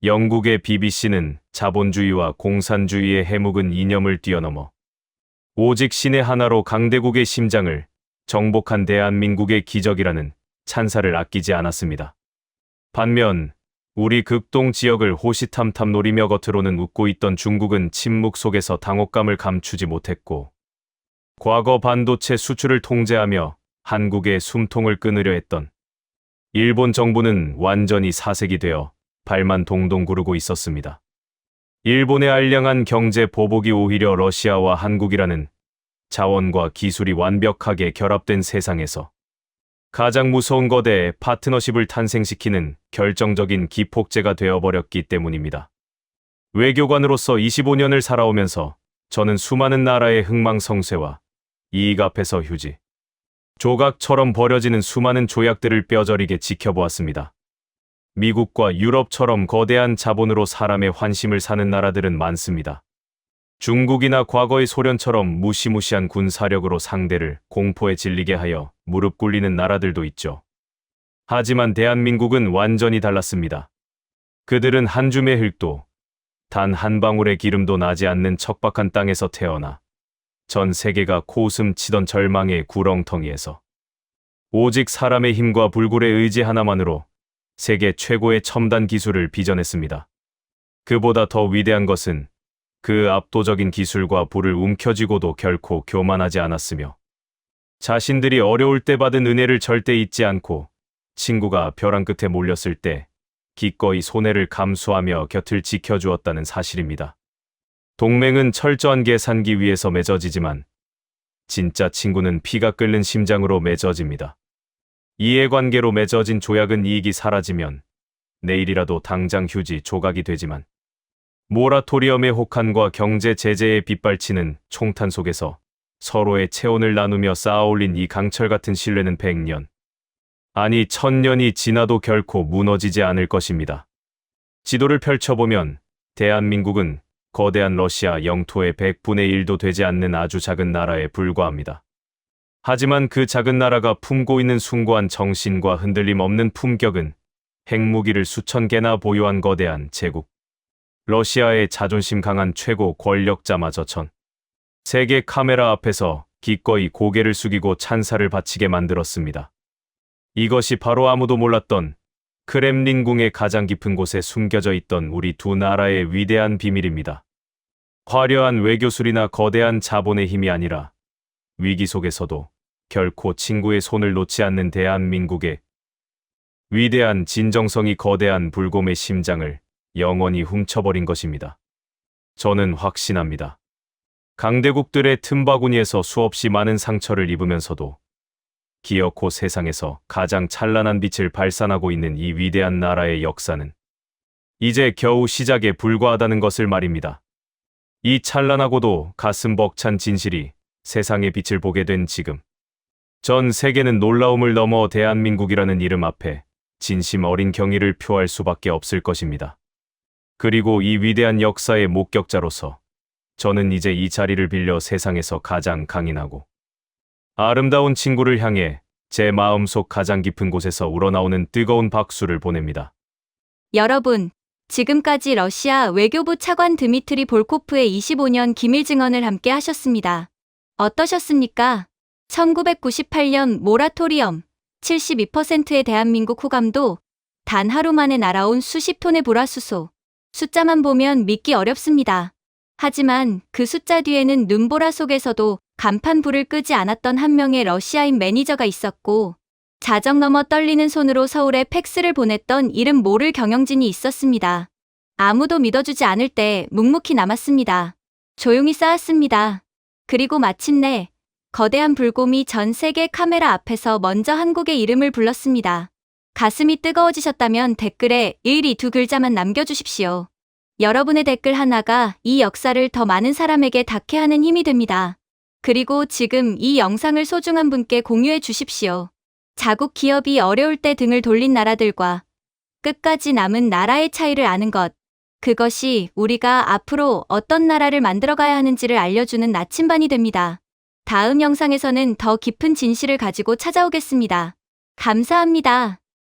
영국의 BBC는 자본주의와 공산주의의 해묵은 이념을 뛰어넘어 오직 신의 하나로 강대국의 심장을 정복한 대한민국의 기적이라는 찬사를 아끼지 않았습니다. 반면 우리 극동 지역을 호시탐탐 노리며 겉으로는 웃고 있던 중국은 침묵 속에서 당혹감을 감추지 못했고, 과거 반도체 수출을 통제하며 한국의 숨통을 끊으려 했던 일본 정부는 완전히 사색이 되어 발만 동동 구르고 있었습니다. 일본의 알량한 경제 보복이 오히려 러시아와 한국이라는 자원과 기술이 완벽하게 결합된 세상에서 가장 무서운 거대의 파트너십을 탄생시키는 결정적인 기폭제가 되어버렸기 때문입니다. 외교관으로서 25년을 살아오면서 저는 수많은 나라의 흥망성쇠와 이익 앞에서 휴지 조각처럼 버려지는 수많은 조약들을 뼈저리게 지켜보았습니다. 미국과 유럽처럼 거대한 자본으로 사람의 환심을 사는 나라들은 많습니다. 중국이나 과거의 소련처럼 무시무시한 군사력으로 상대를 공포에 질리게 하여 무릎 꿇리는 나라들도 있죠. 하지만 대한민국은 완전히 달랐습니다. 그들은 한 줌의 흙도 단 한 방울의 기름도 나지 않는 척박한 땅에서 태어나 전 세계가 코웃음 치던 절망의 구렁텅이에서 오직 사람의 힘과 불굴의 의지 하나만으로 세계 최고의 첨단 기술을 빚어냈습니다. 그보다 더 위대한 것은 그 압도적인 기술과 불을 움켜쥐고도 결코 교만하지 않았으며 자신들이 어려울 때 받은 은혜를 절대 잊지 않고 친구가 벼랑 끝에 몰렸을 때 기꺼이 손해를 감수하며 곁을 지켜주었다는 사실입니다. 동맹은 철저한 계산기 위에서 맺어지지만 진짜 친구는 피가 끓는 심장으로 맺어집니다. 이해관계로 맺어진 조약은 이익이 사라지면 내일이라도 당장 휴지 조각이 되지만 모라토리엄의 혹한과 경제 제재의 빗발치는 총탄 속에서 서로의 체온을 나누며 쌓아올린 이 강철 같은 신뢰는 100년, 아니 1000년이 지나도 결코 무너지지 않을 것입니다. 지도를 펼쳐보면 대한민국은 거대한 러시아 영토의 100분의 1도 되지 않는 아주 작은 나라에 불과합니다. 하지만 그 작은 나라가 품고 있는 숭고한 정신과 흔들림 없는 품격은 핵무기를 수천 개나 보유한 거대한 제국, 러시아의 자존심 강한 최고 권력자마저 전 세계 카메라 앞에서 기꺼이 고개를 숙이고 찬사를 바치게 만들었습니다. 이것이 바로 아무도 몰랐던 크렘린궁의 가장 깊은 곳에 숨겨져 있던 우리 두 나라의 위대한 비밀입니다. 화려한 외교술이나 거대한 자본의 힘이 아니라 위기 속에서도 결코 친구의 손을 놓지 않는 대한민국의 위대한 진정성이 거대한 불곰의 심장을 영원히 훔쳐버린 것입니다. 저는 확신합니다. 강대국들의 틈바구니에서 수없이 많은 상처를 입으면서도 기어코 세상에서 가장 찬란한 빛을 발산하고 있는 이 위대한 나라의 역사는 이제 겨우 시작에 불과하다는 것을 말입니다. 이 찬란하고도 가슴 벅찬 진실이 세상의 빛을 보게 된 지금, 전 세계는 놀라움을 넘어 대한민국이라는 이름 앞에 진심 어린 경의를 표할 수밖에 없을 것입니다. 그리고 이 위대한 역사의 목격자로서 저는 이제 이 자리를 빌려 세상에서 가장 강인하고 아름다운 친구를 향해 제 마음속 가장 깊은 곳에서 우러나오는 뜨거운 박수를 보냅니다. 여러분, 지금까지 러시아 외교부 차관 드미트리 볼코프의 25년 기밀 증언을 함께 하셨습니다. 어떠셨습니까? 1998년 모라토리엄, 72%의 대한민국 후감도 단 하루 만에 날아온 수십 톤의 보라수소. 숫자만 보면 믿기 어렵습니다. 하지만 그 숫자 뒤에는 눈보라 속에서도 간판 불을 끄지 않았던 한 명의 러시아인 매니저가 있었고, 자정 넘어 떨리는 손으로 서울에 팩스를 보냈던 이름 모를 경영진이 있었습니다. 아무도 믿어주지 않을 때 묵묵히 남았습니다. 조용히 쌓았습니다. 그리고 마침내 거대한 불곰이 전 세계 카메라 앞에서 먼저 한국의 이름을 불렀습니다. 가슴이 뜨거워지셨다면 댓글에 1이 두 글자만 남겨주십시오. 여러분의 댓글 하나가 이 역사를 더 많은 사람에게 닿게 하는 힘이 됩니다. 그리고 지금 이 영상을 소중한 분께 공유해 주십시오. 자국 기업이 어려울 때 등을 돌린 나라들과 끝까지 남은 나라의 차이를 아는 것. 그것이 우리가 앞으로 어떤 나라를 만들어가야 하는지를 알려주는 나침반이 됩니다. 다음 영상에서는 더 깊은 진실을 가지고 찾아오겠습니다. 감사합니다.